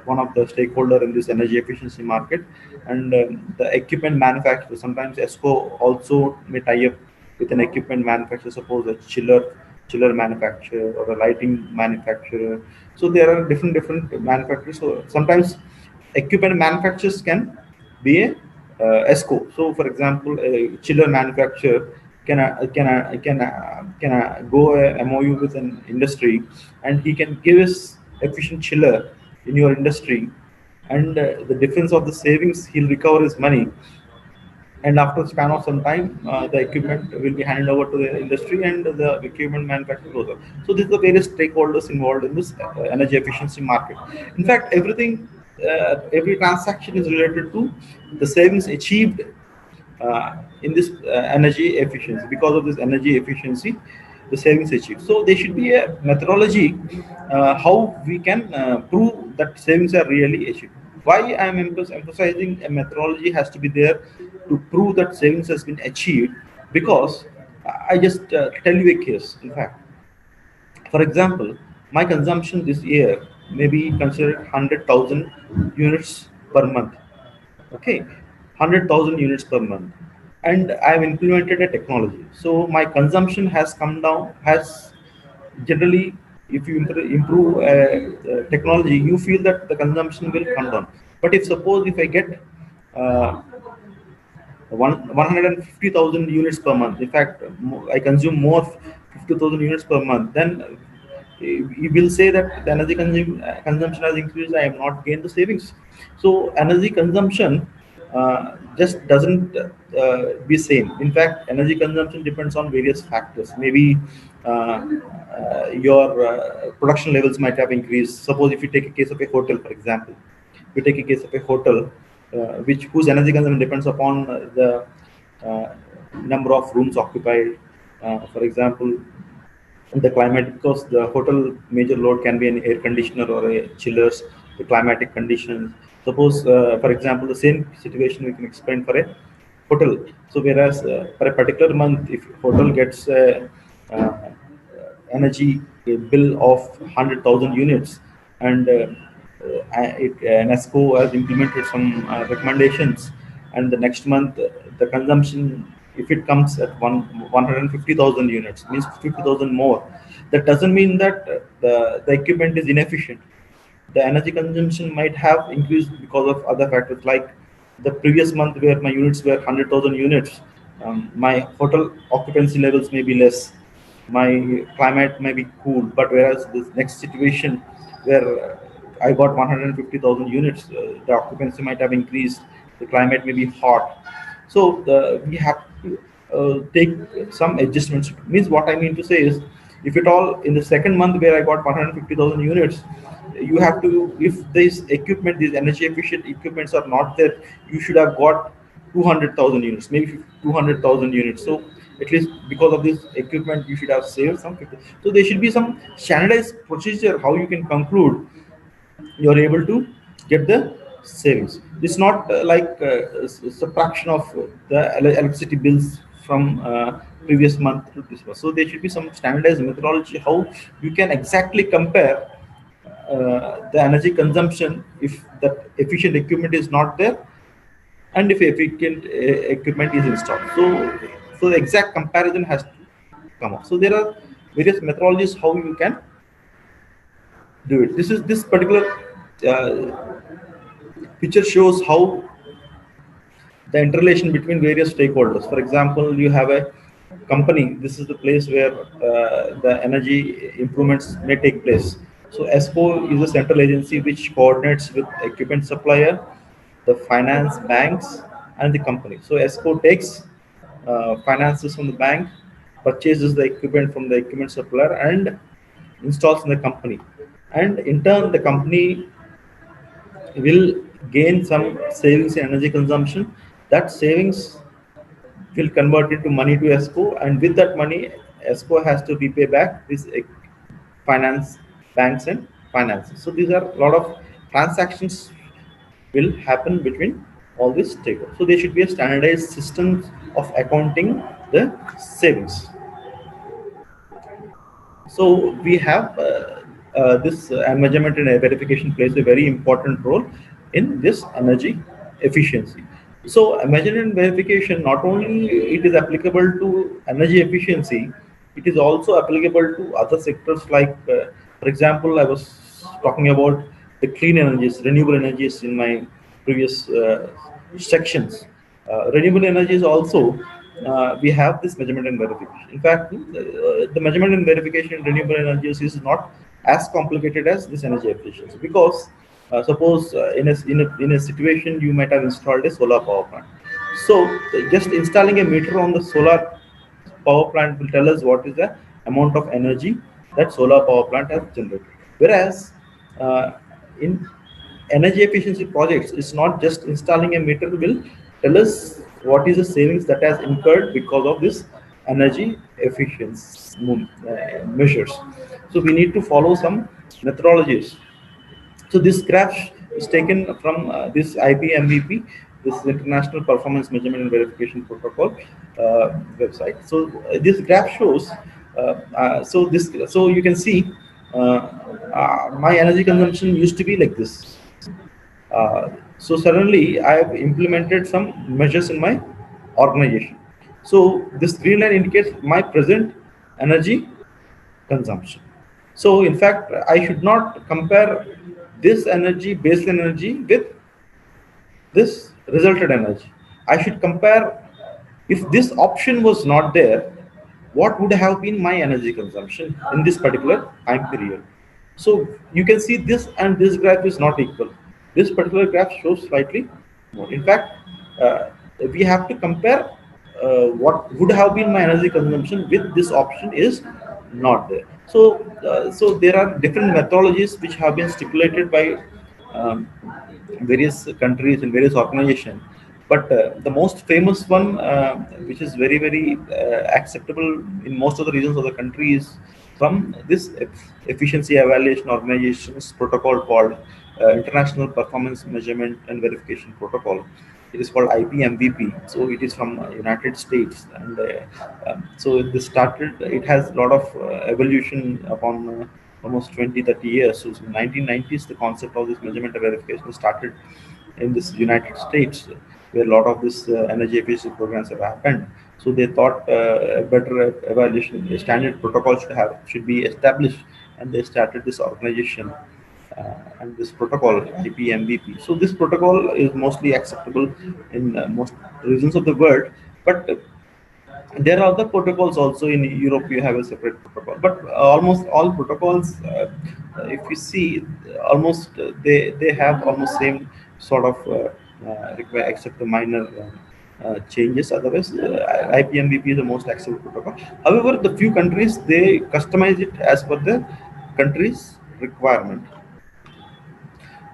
one of the stakeholder in this energy efficiency market, and the equipment manufacturer. Sometimes ESCO also may tie up with an equipment manufacturer, suppose a chiller manufacturer or a lighting manufacturer. So there are different manufacturers. So sometimes equipment manufacturers can be a ESCO. So for example, a chiller manufacturer can go a MOU with an industry, and he can give us efficient chiller in your industry, and the difference of the savings he'll recover his money, and after a span of some time the equipment will be handed over to the industry and the equipment manufacturer goes up. So these are the various stakeholders involved in this energy efficiency market. In fact, every transaction is related to the savings achieved in this energy efficiency. Because of this energy efficiency, the savings achieved. So there should be a methodology how we can prove that savings are really achieved. Why I am emphasizing a methodology has to be there to prove that savings has been achieved, because I just tell you a case. In fact, for example, my consumption this year may be considered 100,000 units per month. Okay, 100,000 units per month, and I've implemented a technology. So my consumption has come down. Has generally, if you improve technology, you feel that the consumption will come down. But if suppose if I get uh, 150,000 units per month. In fact, I consume more 50,000 units per month. Then you will say that the energy consumption has increased. I have not gained the savings. So energy consumption just doesn't be same. In fact, energy consumption depends on various factors. Maybe your production levels might have increased. Suppose if you take a case of a hotel, for example, we take a case of a hotel which whose energy consumption depends upon the uh, number of rooms occupied. For example, the climate, because the hotel major load can be an air conditioner or a chillers, the climatic conditions. Suppose, for example, the same situation we can explain for a hotel. So whereas for a particular month, if hotel gets uh, energy bill of 100,000 units, and NESCO has implemented some recommendations, and the next month the consumption, if it comes at 150,000 units, means 50,000 more. That doesn't mean that the equipment is inefficient. The energy consumption might have increased because of other factors, like the previous month where my units were 100,000 units, my hotel occupancy levels may be less, my climate may be cool. But whereas this next situation where I got 150,000 units, the occupancy might have increased, the climate may be hot. So we have to take some adjustments. Means what I mean to say is, if at all in the second month where I got 150,000 units, you have to, if this equipment, these energy efficient equipments are not there, you should have got 200,000 units, maybe 200,000 units. So at least because of this equipment, you should have saved some 50. So there should be some standardized procedure how you can conclude you are able to get the savings. It's not subtraction of the electricity bills from previous month to this month. So there should be some standardized methodology how you can exactly compare the energy consumption if that efficient equipment is not there and if efficient equipment is installed. So the exact comparison has to come up. So there are various methodologies how you can do it. This particular picture shows how the interrelation between various stakeholders. For example, you have a company. This is the place where the energy improvements may take place. So ESCO is a central agency which coordinates with equipment supplier, the finance banks, and the company. So ESCO takes finances from the bank, purchases the equipment from the equipment supplier, and installs in the company. And in turn, the company will gain some savings in energy consumption. That savings will convert into money to ESCO, and with that money, ESCO has to repay back this finance banks and finances. So these are a lot of transactions will happen between all these stakeholders. So there should be a standardized system of accounting the savings. So we have this measurement and verification plays a very important role in this energy efficiency. So measurement and verification, not only it is applicable to energy efficiency, it is also applicable to other sectors like, for example, I was talking about the clean energies, renewable energies in my previous sections. Renewable energies also we have this measurement and verification. In fact, the measurement and verification in renewable energies is not as complicated as this energy efficiency because suppose in a situation you might have installed a solar power plant. So just installing a meter on the solar power plant will tell us what is the amount of energy that solar power plant has generated. Whereas uh, in energy efficiency projects, it's not just installing a meter will tell us what is the savings that has incurred because of this energy efficiency measures. So we need to follow some methodologies. So this graph is taken from this IPMVP, this is International Performance Measurement and Verification Protocol website. So this graph shows, so you can see my energy consumption used to be like this. So suddenly I have implemented some measures in my organization. So this green line indicates my present energy consumption. So in fact, I should not compare this energy, baseline energy, with this resulted energy. I should compare if this option was not there, what would have been my energy consumption in this particular time period. So you can see this and this graph is not equal. This particular graph shows slightly more. In fact, we have to compare what would have been my energy consumption with this option is not there. So there are different methodologies which have been stipulated by um, various countries and various organizations. But the most famous one, which is very acceptable in most of the regions of the country, is from this efficiency evaluation organization's protocol called International Performance Measurement and Verification Protocol. It is called IPMVP. So it is from United States, and so this started. It has a lot of evolution upon almost 20-30 years. So in 1990s, the concept of this measurement and verification started in this United States, where a lot of this energy efficiency programs have happened. So they thought a better evaluation, a standard protocol should be established, and they started this organization and this protocol IPMVP. So this protocol is mostly acceptable in most regions of the world, but there are other protocols also in Europe. You have a separate protocol, but almost all protocols, if you see, almost they have almost same sort of require except the minor changes. Otherwise, IPMVP is the most accepted protocol. However, the few countries they customize it as per the country's requirement.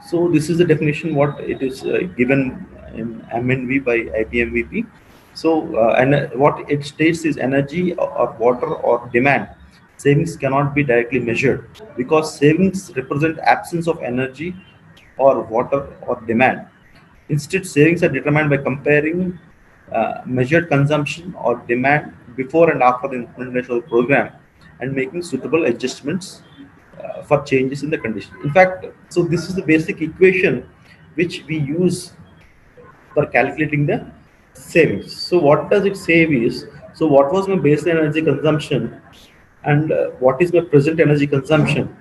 So this is the definition what it is given in MNV by IPMVP. So and what it states is energy or water or demand savings cannot be directly measured because savings represent absence of energy or water or demand. Instead, savings are determined by comparing measured consumption or demand before and after the implementation of the program and making suitable adjustments for changes in the condition. In fact, so this is the basic equation which we use for calculating the savings. So what does it save is, so what was my baseline energy consumption and what is my present energy consumption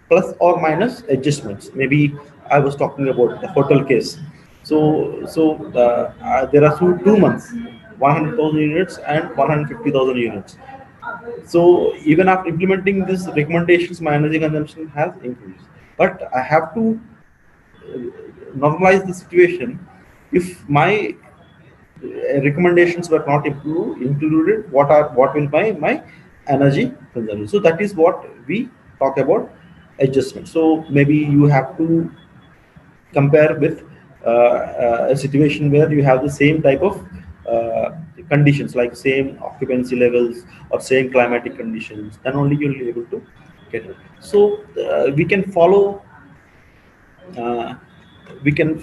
plus or minus adjustments. Maybe I was talking about the hotel case. There are two months, 100,000 units and 150,000 units. So even after implementing these recommendations, my energy consumption has increased. But I have to normalize the situation. If my recommendations were not included, what will my energy consumption? So that is what we talk about adjustment. So maybe you have to compare with a situation where you have the same type of conditions, like same occupancy levels or same climatic conditions, then only you'll be able to get it. So we can follow we can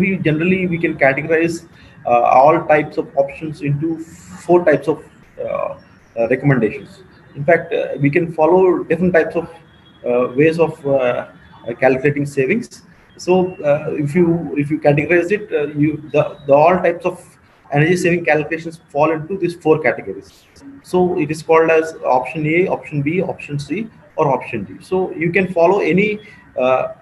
we generally we can categorize all types of options into four types of recommendations. In fact, we can follow different types of ways of calculating savings. So if you categorize it, the all types of energy saving calculations fall into these four categories. So it is called as option A, option B, option C, or option D. So you can follow any uh,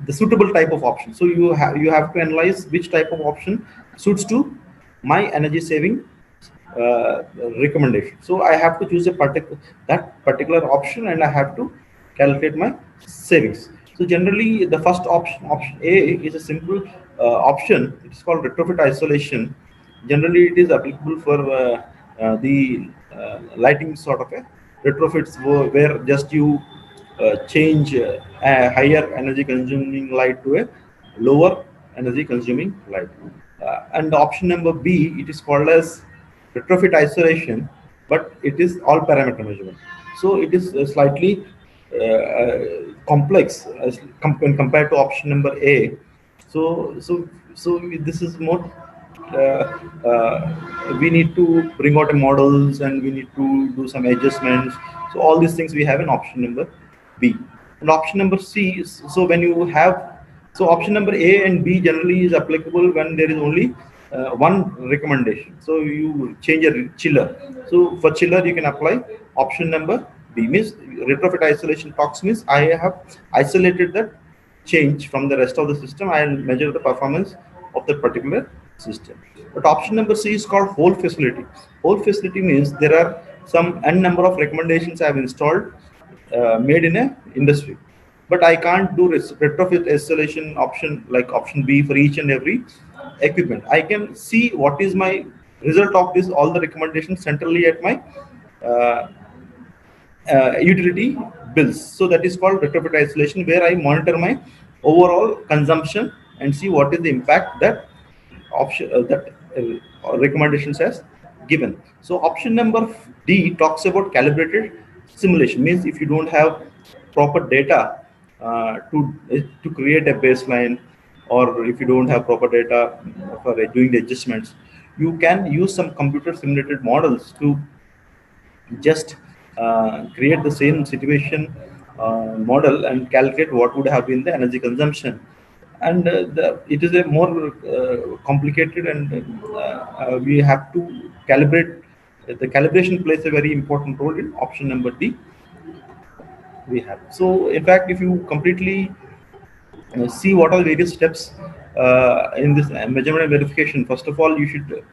the suitable type of option. So you have to analyze which type of option suits to my energy saving recommendation. So I have to choose that particular option, and I have to calculate my savings. So generally, the first option A, is a simple option. It is called retrofit isolation. Generally, it is applicable for the lighting sort of a retrofits, where just you change a higher energy consuming light to a lower energy consuming light. And option number B, it is called as retrofit isolation, but it is all parameter measurement. So it is slightly complex when compared to option number A. So this is more. We need to bring out a models, and we need to do some adjustments. So all these things we have in option number B. And option number C is, so when you have, so option number A and B generally is applicable when there is only one recommendation. So you change a chiller. So for chiller, you can apply option number B. Means retrofit isolation talks means I have isolated that change from the rest of the system. I'll measure the performance of the particular system. But option number C is called whole facility. Whole facility means there are some n number of recommendations I have installed, made in a industry, but I can't do retrofit installation option like option B for each and every equipment. I can see what is my result of this, all the recommendations centrally at my uh, utility bills. So that is called retrofit isolation, where I monitor my overall consumption and see what is the impact that option that recommendations has given. So option number D talks about calibrated simulation. Means if you don't have proper data to create a baseline, or if you don't have proper data for doing the adjustments, you can use some computer simulated models to just create the same situation model and calculate what would have been the energy consumption. And it is a more complicated, and we have to calibrate. The calibration plays a very important role in option number D we have. So in fact, if you completely see what are the various steps in this measurement and verification, first of all, you should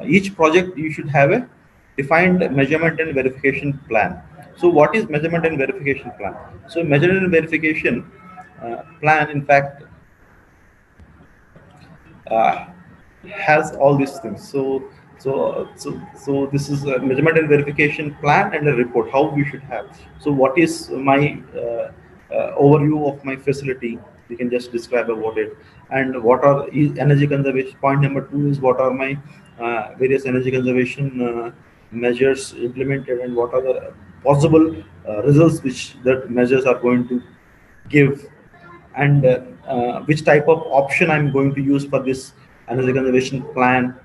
each project you should have a defined measurement and verification plan. So what is measurement and verification plan? So measurement and verification plan, in fact, uh, has all these things. So this is a measurement and verification plan and a report how we should have. So what is my overview of my facility? We can just describe about it, and what are energy conservation. Point number two is what are my various energy conservation measures implemented, and what are the possible results which the measures are going to give, and which type of option I'm going to use for this energy conservation plan.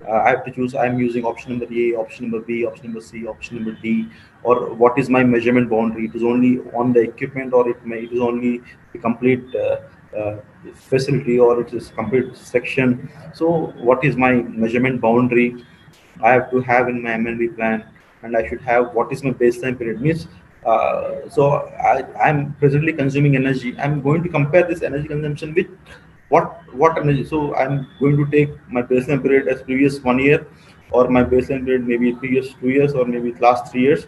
I have to choose. I'm using option number A, option number B, option number C, option number D, or what is my measurement boundary? It is only on the equipment, or it is only the complete uh, facility, or it is complete section. So, what is my measurement boundary I have to have in my MNV plan, and I should have what is my baseline period means. I'm presently consuming energy. I'm going to compare this energy consumption with what energy. So I'm going to take my baseline period as previous 1 year, or my baseline period maybe previous 2 years, or maybe last 3 years.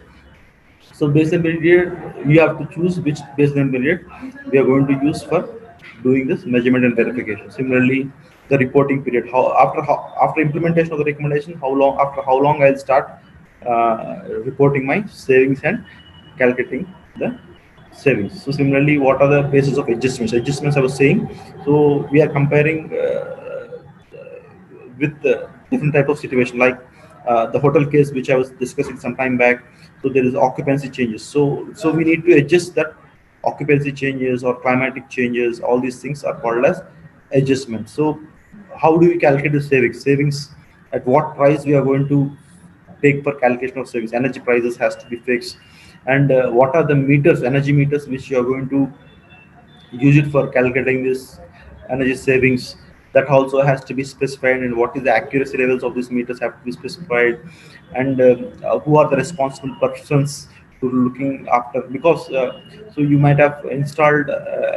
So baseline period, you have to choose which baseline period we are going to use for doing this measurement and verification. Similarly, the reporting period. After implementation of the recommendation, how long I'll start reporting my savings and calculating the savings. So similarly, what are the basis of adjustments? Adjustments I was saying. So we are comparing with different type of situation, like the hotel case which I was discussing some time back. So there is occupancy changes. So we need to adjust that occupancy changes or climatic changes. All these things are called as adjustments. So how do we calculate the savings? Savings at what price we are going to take for calculation of savings? Energy prices has to be fixed, and what are the meters, energy meters, which you are going to use it for calculating this energy savings? That also has to be specified, and what is the accuracy levels of these meters have to be specified, and who are the responsible persons to looking after, because so you might have installed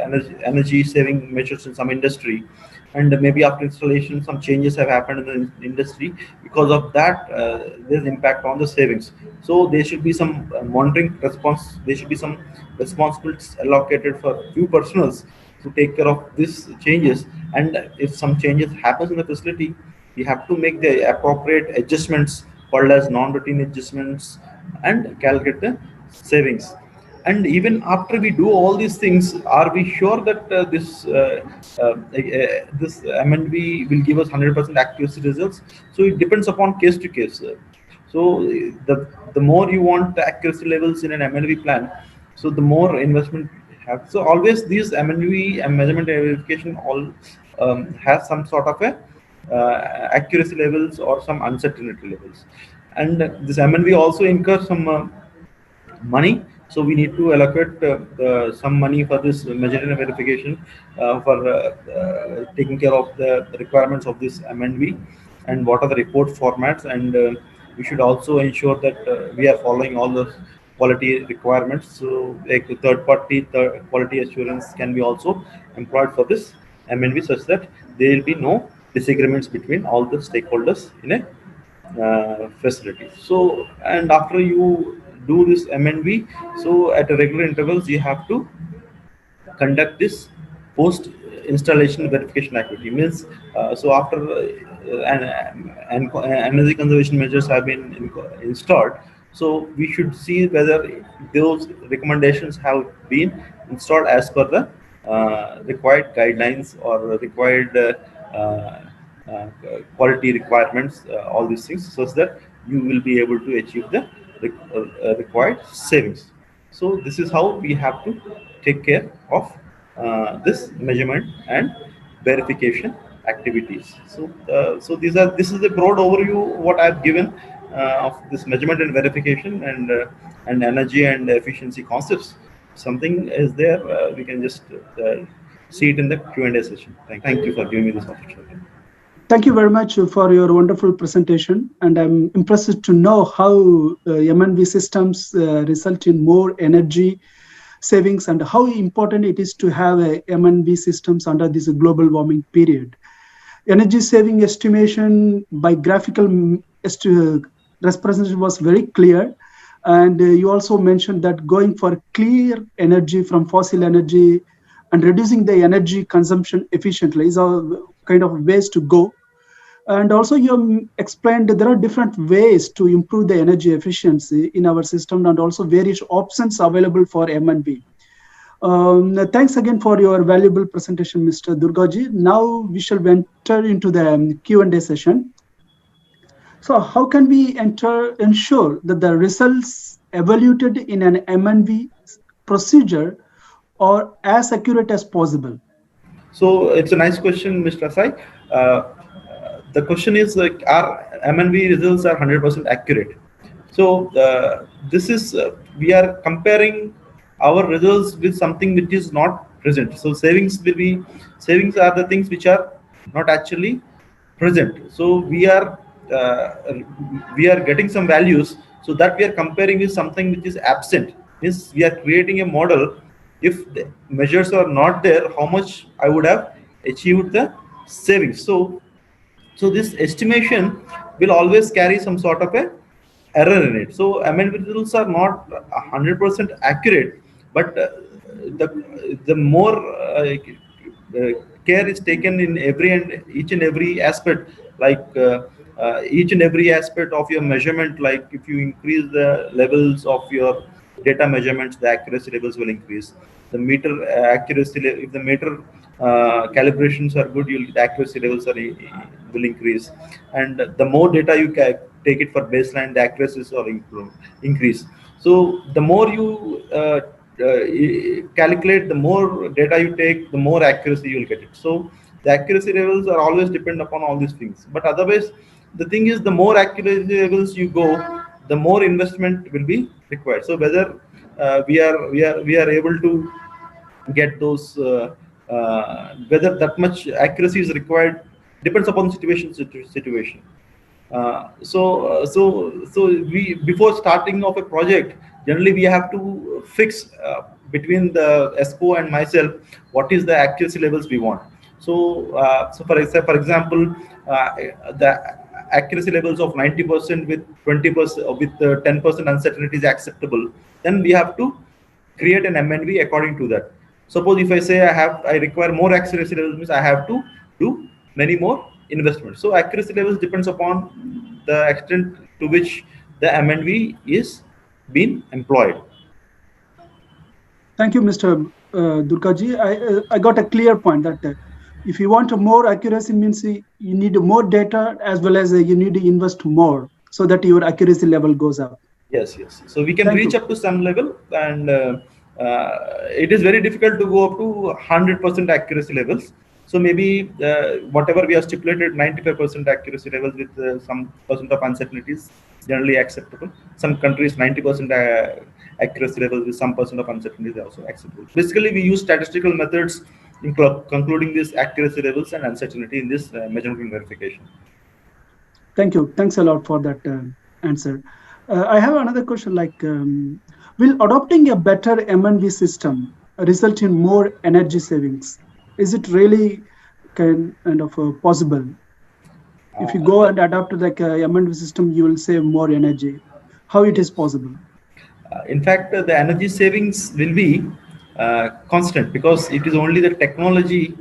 energy saving measures in some industry, and maybe after installation some changes have happened in the industry. Because of that, there's impact on the savings. So there should be some monitoring response. There should be some responsibilities allocated for few personals to take care of these changes. And if some changes happens in the facility, you have to make the appropriate adjustments called as non-routine adjustments and calculate the savings. And even after we do all these things, are we sure that this MNV will give us 100% accuracy results? So it depends upon case to case. So the more you want the accuracy levels in an MNV plan, so the more investment have. So always these MNV and measurement and verification all has some sort of a accuracy levels or some uncertainty levels, and this MNV also incurs some money. So we need to allocate some money for this measurement and verification, for taking care of the requirements of this MNV, and what are the report formats. And we should also ensure that we are following all the quality requirements. So like the third party quality assurance can be also employed for this MNV, such that there will be no disagreements between all the stakeholders in a facility. So, and after you do this MNV, so at a regular intervals you have to conduct this post installation verification activity. Means so after energy conservation measures have been installed, so we should see whether those recommendations have been installed as per the required guidelines or required uh, quality requirements, all these things, so that you will be able to achieve the required savings. So this is how we have to take care of this measurement and verification activities. So this is the broad overview what I've given of this measurement and verification, and energy and efficiency concepts. Something is there, we can just see it in the Q&A session. Thank you for giving me this opportunity. Thank you very much for your wonderful presentation, and I'm impressed to know how MNV systems result in more energy savings, and how important it is to have MNV systems under this global warming period. Energy saving estimation by graphical representation was very clear, and you also mentioned that going for clear energy from fossil energy and reducing the energy consumption efficiently is a kind of ways to go. And also you explained that there are different ways to improve the energy efficiency in our system, and also various options available for MNV. Thanks again for your valuable presentation, Mr. Durgaji. Now we shall enter into the Q&A session. So how can we ensure that the results evaluated in an MNV procedure or as accurate as possible? So it's a nice question, Mr. Asai. The question is like, our MNV results are 100% accurate. So this is we are comparing our results with something which is not present. So savings are the things which are not actually present. So we are getting some values. So that we are comparing with something which is absent. Means we are creating a model. If the measures are not there, how much I would have achieved the savings. So this estimation will always carry some sort of a error in it. So MNV results are not 100% accurate, but the more care is taken in every and each and every aspect, like each and every aspect of your measurement. Like if you increase the levels of your data measurements, the accuracy levels will increase. The meter if the meter calibrations are good, the accuracy levels will increase. And the more data you take it for baseline, the accuracies are increase. So the more you calculate, the more data you take, the more accuracy you will get it. So the accuracy levels are always depend upon all these things. But otherwise, the thing is, the more accuracy levels you go, the more investment will be required. So whether we are able to get those whether that much accuracy is required depends upon situation. So we, before starting of a project, generally we have to fix between the ESCO and myself what is the accuracy levels we want. So for example, the accuracy levels of 90% with 20% with 10% uncertainty is acceptable. Then we have to create an MNV according to that. Suppose if I say I require more accuracy levels, means I have to do many more investments. So accuracy levels depends upon the extent to which the MNV is being employed. Thank you, Mr. Durgaji. I got a clear point that if you want more accuracy, means you need more data as well as you need to invest more so that your accuracy level goes up. Yes. So we can reach up to some level, and it is very difficult to go up to 100% accuracy levels. So maybe whatever we have stipulated, 95% accuracy levels with some percent of uncertainties, generally acceptable. Some countries 90% accuracy levels with some percent of uncertainty is also acceptable. Basically, we use statistical methods in concluding these accuracy levels and uncertainty in this measurement and verification. Thank you. Thanks a lot for that answer. I have another question like, will adopting a better MNV system result in more energy savings? Is it really kind of possible? If you go and adopt like a MNV system, you will save more energy. How it is possible? In fact, the energy savings will be constant, because it is only the technology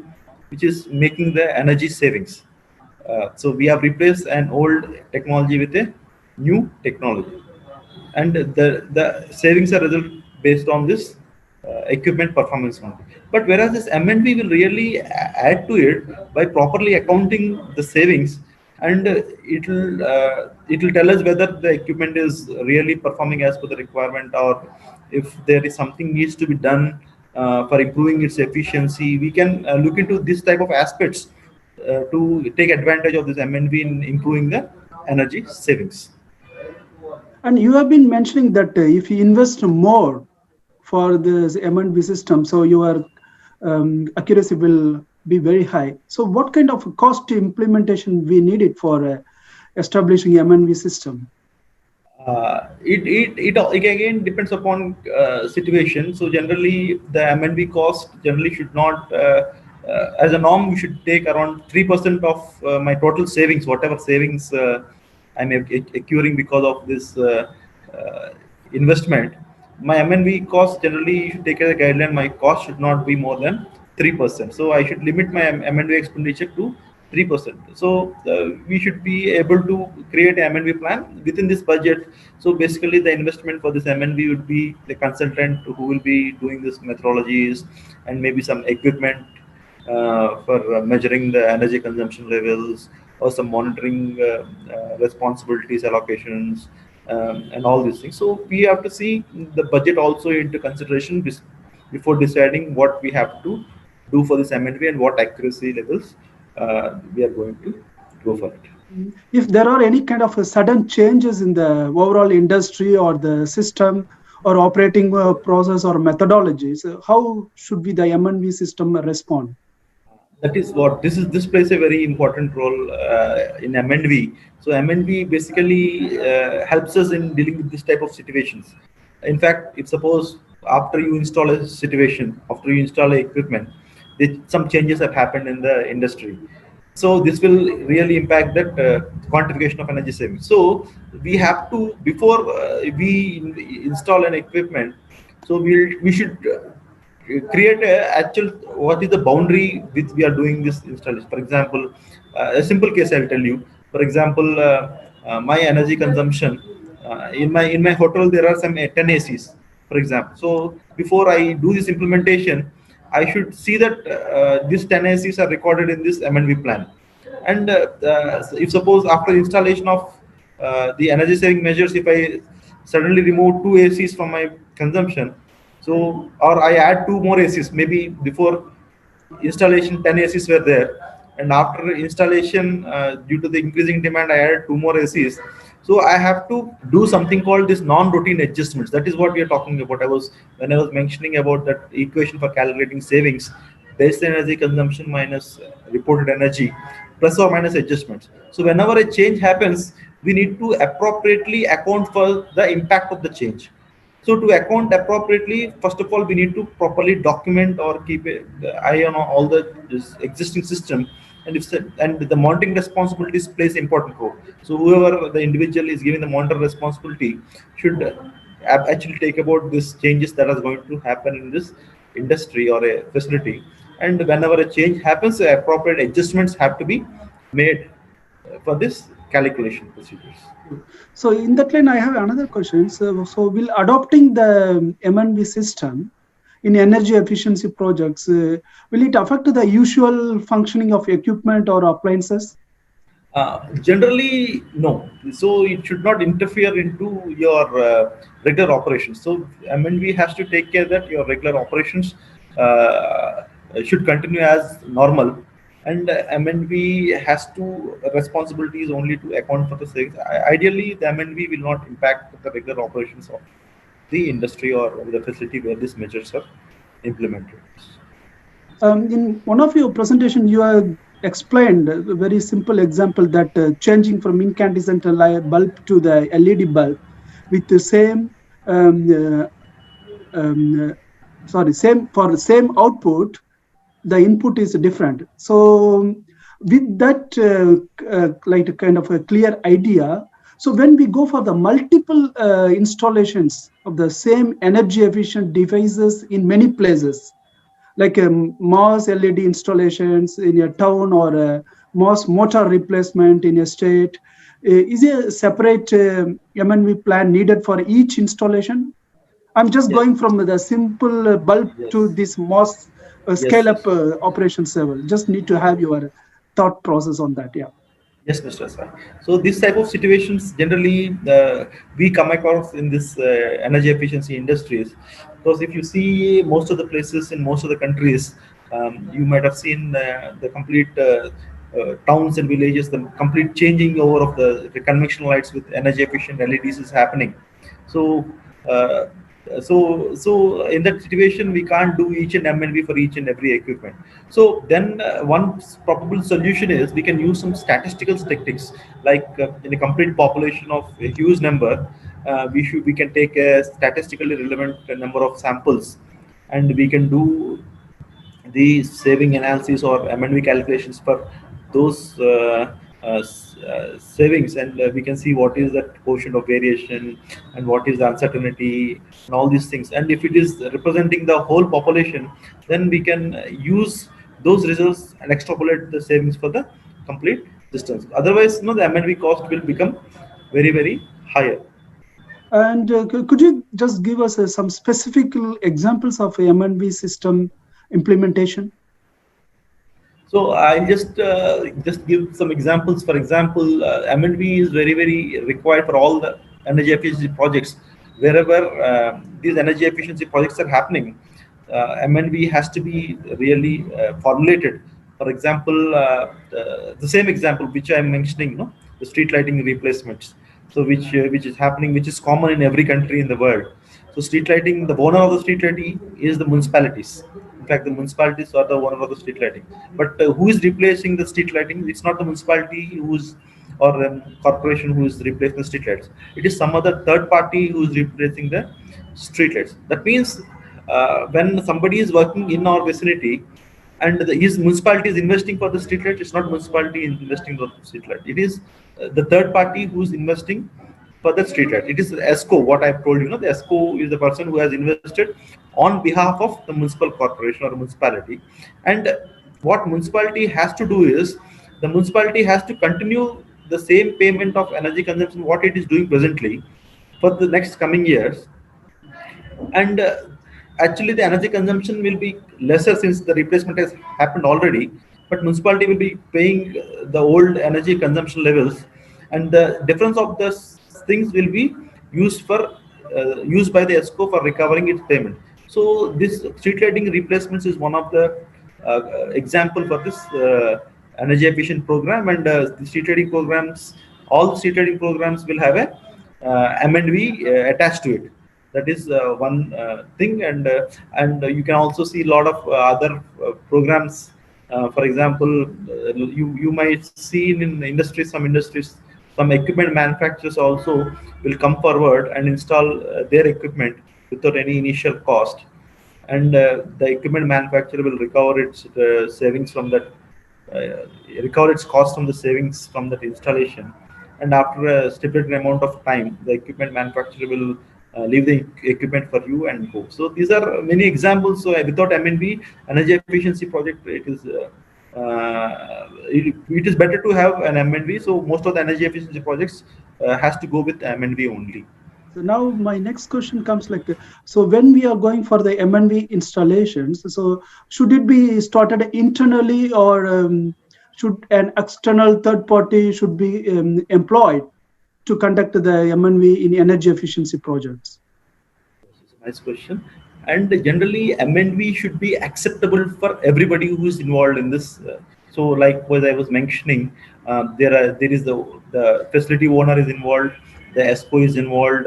which is making the energy savings. So we have replaced an old technology with a new technology, and the savings are result based on this equipment performance only. But whereas this MNV will really add to it by properly accounting the savings, and it will tell us whether the equipment is really performing as per the requirement, or if there is something needs to be done for improving its efficiency. We can look into this type of aspects to take advantage of this MNV in improving the energy savings. And you have been mentioning that if you invest more for this MNV system, so your accuracy will be very high. So what kind of cost implementation we needed for establishing MNV system? It again depends upon situation. So generally, the MNV cost generally should not, as a norm, we should take around 3% of my total savings, whatever savings I'm accruing because of this investment. My MNV cost generally, you should take as a guideline. My cost should not be more than 3%. So I should limit my MNV expenditure to 3%. So we should be able to create an MNV plan within this budget. So basically, the investment for this MNV would be the consultant who will be doing this methodologies, and maybe some equipment for measuring the energy consumption levels, or some monitoring responsibilities allocations, and all these things. So we have to see the budget also into consideration before deciding what we have to do for this MNV and what accuracy levels we are going to go for it. If there are any kind of sudden changes in the overall industry or the system or operating process or methodologies, how should be the MNV system respond? That is what this plays a very important role in MNV. So MNV basically helps us in dealing with this type of situations. In fact, if suppose after you install a situation, after you install a equipment, some changes have happened in the industry. So this will really impact that quantification of energy savings. So we have to, before install an equipment, so we should create a actual what is the boundary which we are doing this installation. For example, a simple case I'll tell you. For example, my energy consumption in my hotel there are some 10 ACs, for example. So before I do this implementation, I should see that these 10 ACs are recorded in this MNV plan. And if suppose after installation of the energy saving measures, if I suddenly remove two ACs from my consumption, so or I add two more ACs, maybe before installation 10 ACs were there, and after installation, due to the increasing demand, I added two more ACs. So I have to do something called this non-routine adjustments. That is what we are talking about. When I was mentioning about that equation for calculating savings, base energy consumption minus reported energy plus or minus adjustments. So whenever a change happens, we need to appropriately account for the impact of the change. So to account appropriately, first of all, we need to properly document or keep an eye on all the existing system, and the monitoring responsibilities plays important role. So whoever the individual is giving the monitor responsibility should actually take about these changes that are going to happen in this industry or a facility. And whenever a change happens, appropriate adjustments have to be made for this calculation procedures. So in that line, I have another question. So will adopting the MNV system in energy efficiency projects, will it affect the usual functioning of equipment or appliances? Generally, no. So it should not interfere into your regular operations. So MNV has to take care that your regular operations should continue as normal, and MNV has to responsibilities only to account for the savings. Ideally, the MNV will not impact the regular operations of the industry or the facility where these measures are implemented. In one of your presentation, you have explained a very simple example that changing from incandescent light bulb to the LED bulb with the same same for the same output, the input is different. So with that like a kind of a clear idea, so when we go for the multiple installations of the same energy efficient devices in many places, like mass LED installations in a town or a mass motor replacement in a state, is a separate MNV plan needed for each installation? I'm just Yes, going from the simple bulb to yes, this mass yes, scale up yes. operations level. Just need to have your thought process on that. Yeah. Yes, Mr. Sai. So this type of situations generally we come across in this energy efficiency industries, because if you see most of the places in most of the countries, you might have seen the complete towns and villages, the complete changing over of the conventional lights with energy efficient LEDs is happening. So uh, so in that situation, we can't do each and MNV for each and every equipment. So then one probable solution is we can use some statistical techniques, like in a complete population of a huge number, we can take a statistically relevant number of samples, and we can do the saving analysis or MNV calculations for those savings, and we can see what is that quotient of variation and what is the uncertainty and all these things. And if it is representing the whole population, then we can use those results and extrapolate the savings for the complete distance. Otherwise, no, the MNV cost will become very higher. And could you just give us some specific examples of MNV system implementation? So I'll just give some examples. For example, MNV is very required for all the energy efficiency projects, wherever these energy efficiency projects are happening, MNV has to be really formulated. For example, the same example which I am mentioning, the street lighting replacements. So which is happening, which is common in every country in the world. So street lighting, the owner of the street lighting is the municipalities. In fact, the municipalities are the owner of the street lighting. But who is replacing the street lighting? It's not the municipality who's or corporation who is replacing the street lights. It is some other third party who is replacing the street lights. That means when somebody is working in our vicinity and his municipality is investing for the street light, it's not municipality investing for the street light. It is the third party who's investing for the street light. It is ESCO, what I've told you. The ESCO is the person who has invested on behalf of the municipal corporation or municipality. And what municipality has to do is, the municipality has to continue the same payment of energy consumption what it is doing presently for the next coming years. And actually the energy consumption will be lesser since the replacement has happened already, but municipality will be paying the old energy consumption levels, and the difference of the things will be used by the ESCO for recovering its payment. So this street lighting replacements is one of the example for this energy efficient program. And the street lighting programs, all the street lighting programs will have a M&V attached to it. That is one thing. And you can also see a lot of other programs. For example, you might see in industries, some equipment manufacturers also will come forward and install their equipment without any initial cost, and the equipment manufacturer will recover its savings from that, recover its cost from the savings from that installation. And after a stipulated amount of time, the equipment manufacturer will leave the equipment for you and go. So these are many examples. So without MNV energy efficiency project, it is better to have an MNV. So most of the energy efficiency projects has to go with MNV only. So now my next question comes like, so when we are going for the MNV installations, so should it be started internally, or should an external third party should be employed to conduct the MNV in energy efficiency projects? This is a nice question. And generally, MNV should be acceptable for everybody who is involved in this. So, like what I was mentioning, there is the facility owner is involved, the ESCO is involved,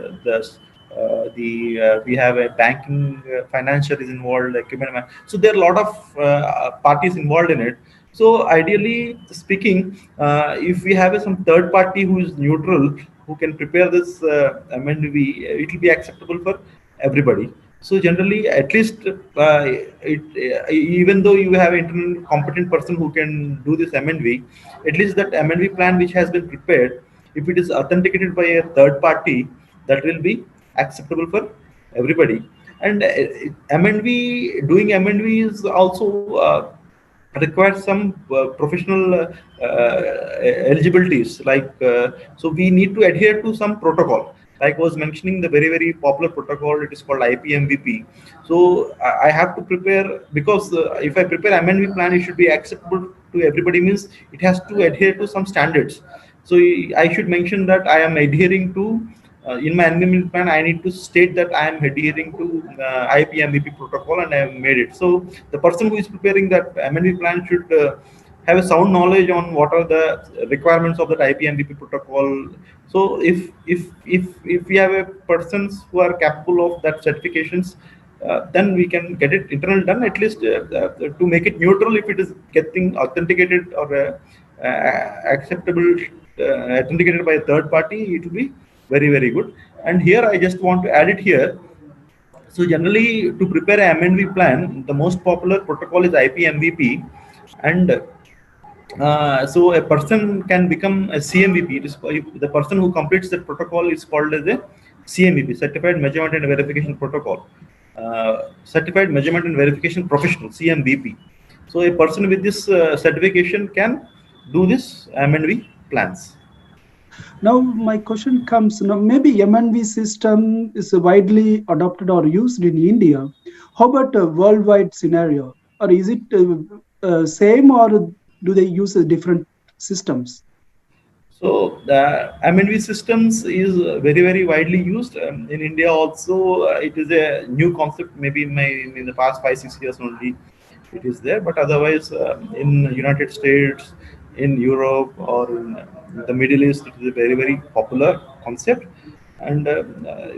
we have a banking financier is involved, equipment. So there are a lot of parties involved in it. So ideally speaking, if we have some third party who is neutral, who can prepare this MNV, it will be acceptable for everybody. So generally, at least even though you have an internal competent person who can do this MNV, at least that MNV plan which has been prepared, if it is authenticated by a third party, that will be acceptable for everybody. And doing MNV is also requires some professional eligibilities. Like so, we need to adhere to some protocol. Like I was mentioning, the very popular protocol, it is called IPMVP. So I have to prepare, because if I prepare MNV plan, it should be acceptable to everybody. Means it has to adhere to some standards. So I should mention that I am adhering to. In my MNV plan, I need to state that I am adhering to IPMVP protocol, and I have made it. So the person who is preparing that MNV plan should have a sound knowledge on what are the requirements of that IPMVP protocol. So if we have a persons who are capable of that certifications, then we can get it internal done, at least to make it neutral. If it is getting authenticated or acceptable, authenticated by a third party, it will be very good. And here I just want to add it here. So generally, to prepare a MNV plan, the most popular protocol is IPMVP, and so a person can become a CMVP. It is, the person who completes that protocol is called as a CMVP, Certified Measurement and Verification Protocol, Certified Measurement and Verification Professional, CMVP. So a person with this certification can do this MNV plans. Now my question comes, now maybe MNV system is widely adopted or used in India. How about a worldwide scenario? Or is it same, or do they use different systems? So the MNV systems is very widely used in India. Also, it is a new concept. Maybe in the past 5 6 years only it is there. But otherwise, in United States, in Europe, or in the Middle East, it is a very popular concept. And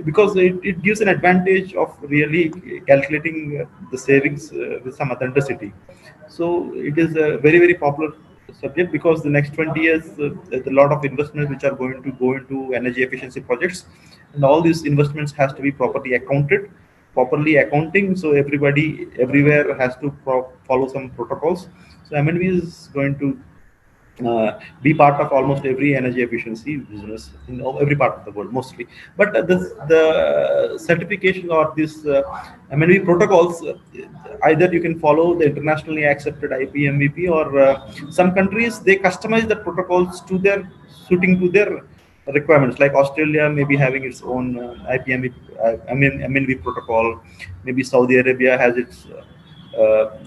because it gives an advantage of really calculating the savings with some authenticity. So it is a very popular subject, because the next 20 years there's a lot of investments which are going to go into energy efficiency projects, and all these investments has to be properly accounting. So everybody everywhere has to follow some protocols. So MNV is going to be part of almost every energy efficiency business in every part of the world, mostly. But the certification or this MNV protocols, either you can follow the internationally accepted IPMVP, or some countries they customize the protocols to their suiting to their requirements. Like Australia may be having its own IPMVP, MNV protocol. Maybe Saudi Arabia has its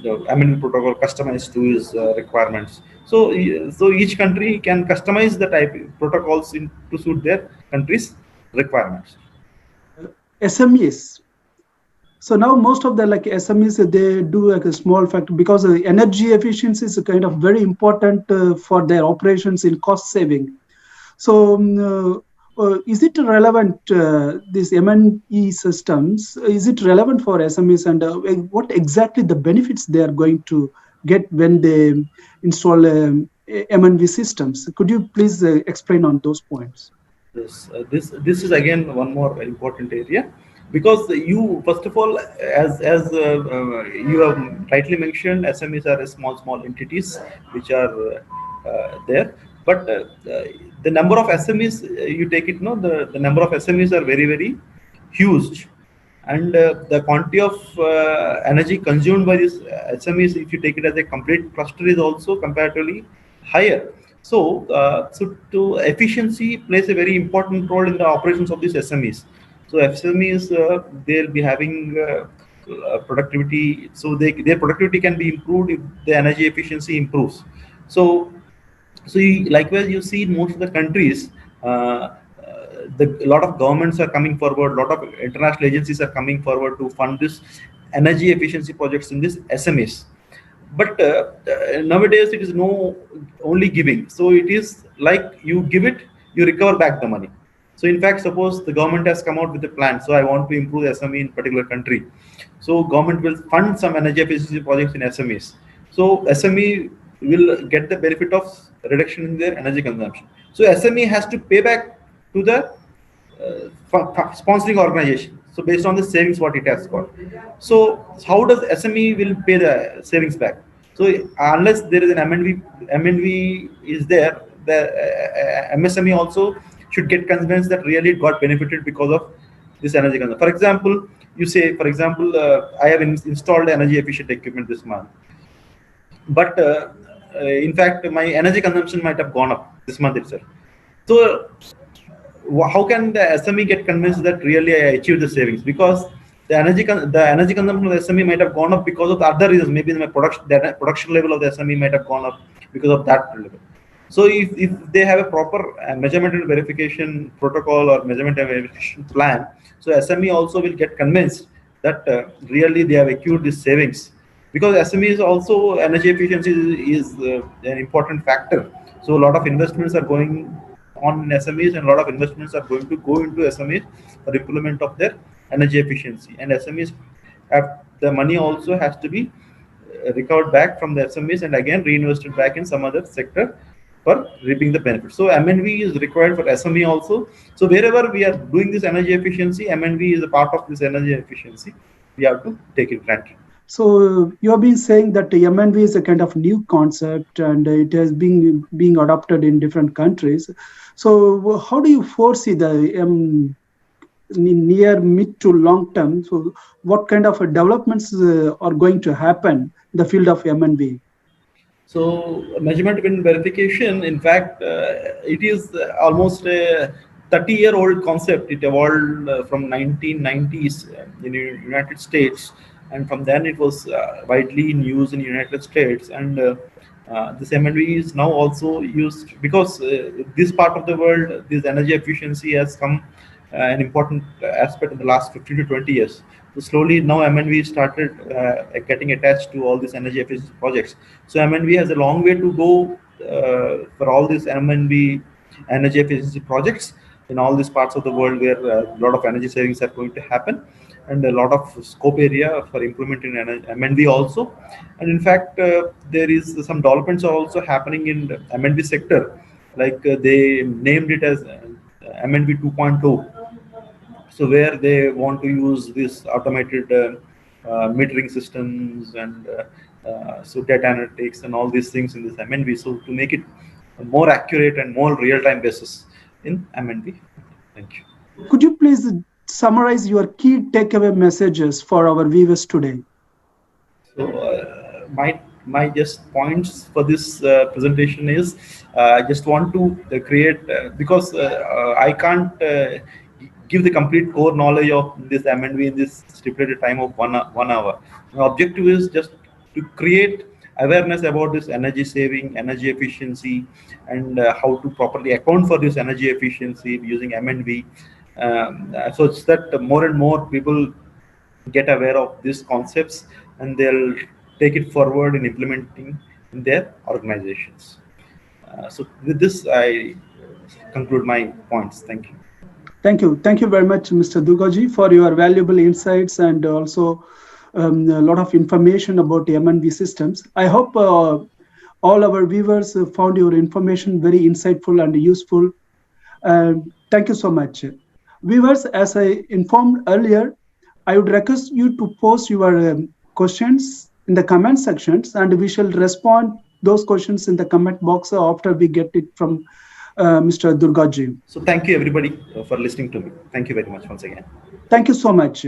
the MNV protocol customized to his requirements. So each country can customize the type protocols to suit their country's requirements. SMEs. So now most of the like SMEs, they do like a small factor, because energy efficiency is a kind of very important for their operations in cost saving. So is it relevant, these MNE systems, is it relevant for SMEs, and what exactly the benefits they are going to get when they install MNV systems? Could you please explain on those points? This is again one more important area, because you first of all, as you have rightly mentioned, SMEs are small entities which are there. But the number of SMEs, you take it, no, the number of SMEs are very huge, and the quantity of energy consumed by these SMEs, if you take it as a complete cluster, is also comparatively higher. So to efficiency plays a very important role in the operations of these SMEs. So SMEs, they'll be having productivity. So their productivity can be improved if the energy efficiency improves. Likewise, you see in most of the countries, a lot of governments are coming forward, a lot of international agencies are coming forward to fund this energy efficiency projects in this SMEs. But nowadays it is no only giving. So it is like you give it, you recover back the money. So in fact, suppose the government has come out with a plan. So I want to improve the SME in particular country. So government will fund some energy efficiency projects in SMEs. So SME will get the benefit of reduction in their energy consumption. So SME has to pay back to the sponsoring organization. So based on the savings what it has got. So how does SME will pay the savings back? So unless there is an MNV is there, the MSME also should get convinced that really it got benefited because of this energy consumption. For example, you say, for example, I have installed energy efficient equipment this month, but in fact my energy consumption might have gone up this month itself. So how can the SME get convinced that really I achieved the savings? Because the energy consumption of the SME might have gone up because of the other reasons. Maybe the production level of the SME might have gone up because of that level. So if they have a proper measurement and verification protocol or measurement and verification plan, so SME also will get convinced that really they have achieved these savings. Because SME is also, energy efficiency is an important factor. So a lot of investments are going on in SMEs, and a lot of investments are going to go into SMEs for implement of their energy efficiency. And SMEs have the money also has to be recovered back from the SMEs and again reinvested back in some other sector for reaping the benefits. So MNV is required for SME also. So wherever we are doing this energy efficiency, MNV is a part of this energy efficiency. We have to take it granted. So you have been saying that the MNV is a kind of new concept, and it has been being adopted in different countries. So how do you foresee the near, mid to long term? So what kind of developments are going to happen in the field of MNV? So measurement and verification, in fact, it is almost a 30-year-old concept. It evolved from 1990s in the United States, and from then it was widely in use in United States. And This MNV is now also used because this part of the world, this energy efficiency has come an important aspect in the last 15 to 20 years. So slowly now MNV started getting attached to all these energy efficiency projects. So MNV has a long way to go for all these MNV energy efficiency projects in all these parts of the world where a lot of energy savings are going to happen, and a lot of scope area for implementing MNV also. And in fact, there is some developments are also happening in the MNV sector, like they named it as MNV 2.0. So where they want to use this automated metering systems and so data analytics and all these things in this MNV, so to make it more accurate and more real-time basis in MNV. Thank you. Could you please summarize your key takeaway messages for our viewers today? So my just points for this presentation is I just want to create because I can't give the complete core knowledge of this MNV in this stipulated time of 1 hour. My objective is just to create awareness about this energy saving, energy efficiency, and how to properly account for this energy efficiency using MNV. So it's that more and more people get aware of these concepts and they'll take it forward in implementing in their organizations. So with this, I conclude my points. Thank you. Thank you. Thank you very much, Mr. Durgaji, for your valuable insights and also a lot of information about the MNV systems. I hope all our viewers found your information very insightful and useful. Thank you so much. Viewers, as I informed earlier, I would request you to post your questions in the comment sections, and we shall respond those questions in the comment box after we get it from Mr. Durgaji. So thank you everybody for listening to me. Thank you very much once again. Thank you so much.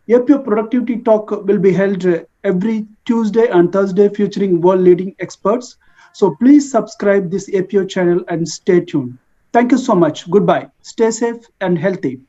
APO Productivity Talk will be held every Tuesday and Thursday featuring world leading experts. So please subscribe this APO channel and stay tuned. Thank you so much. Goodbye. Stay safe and healthy.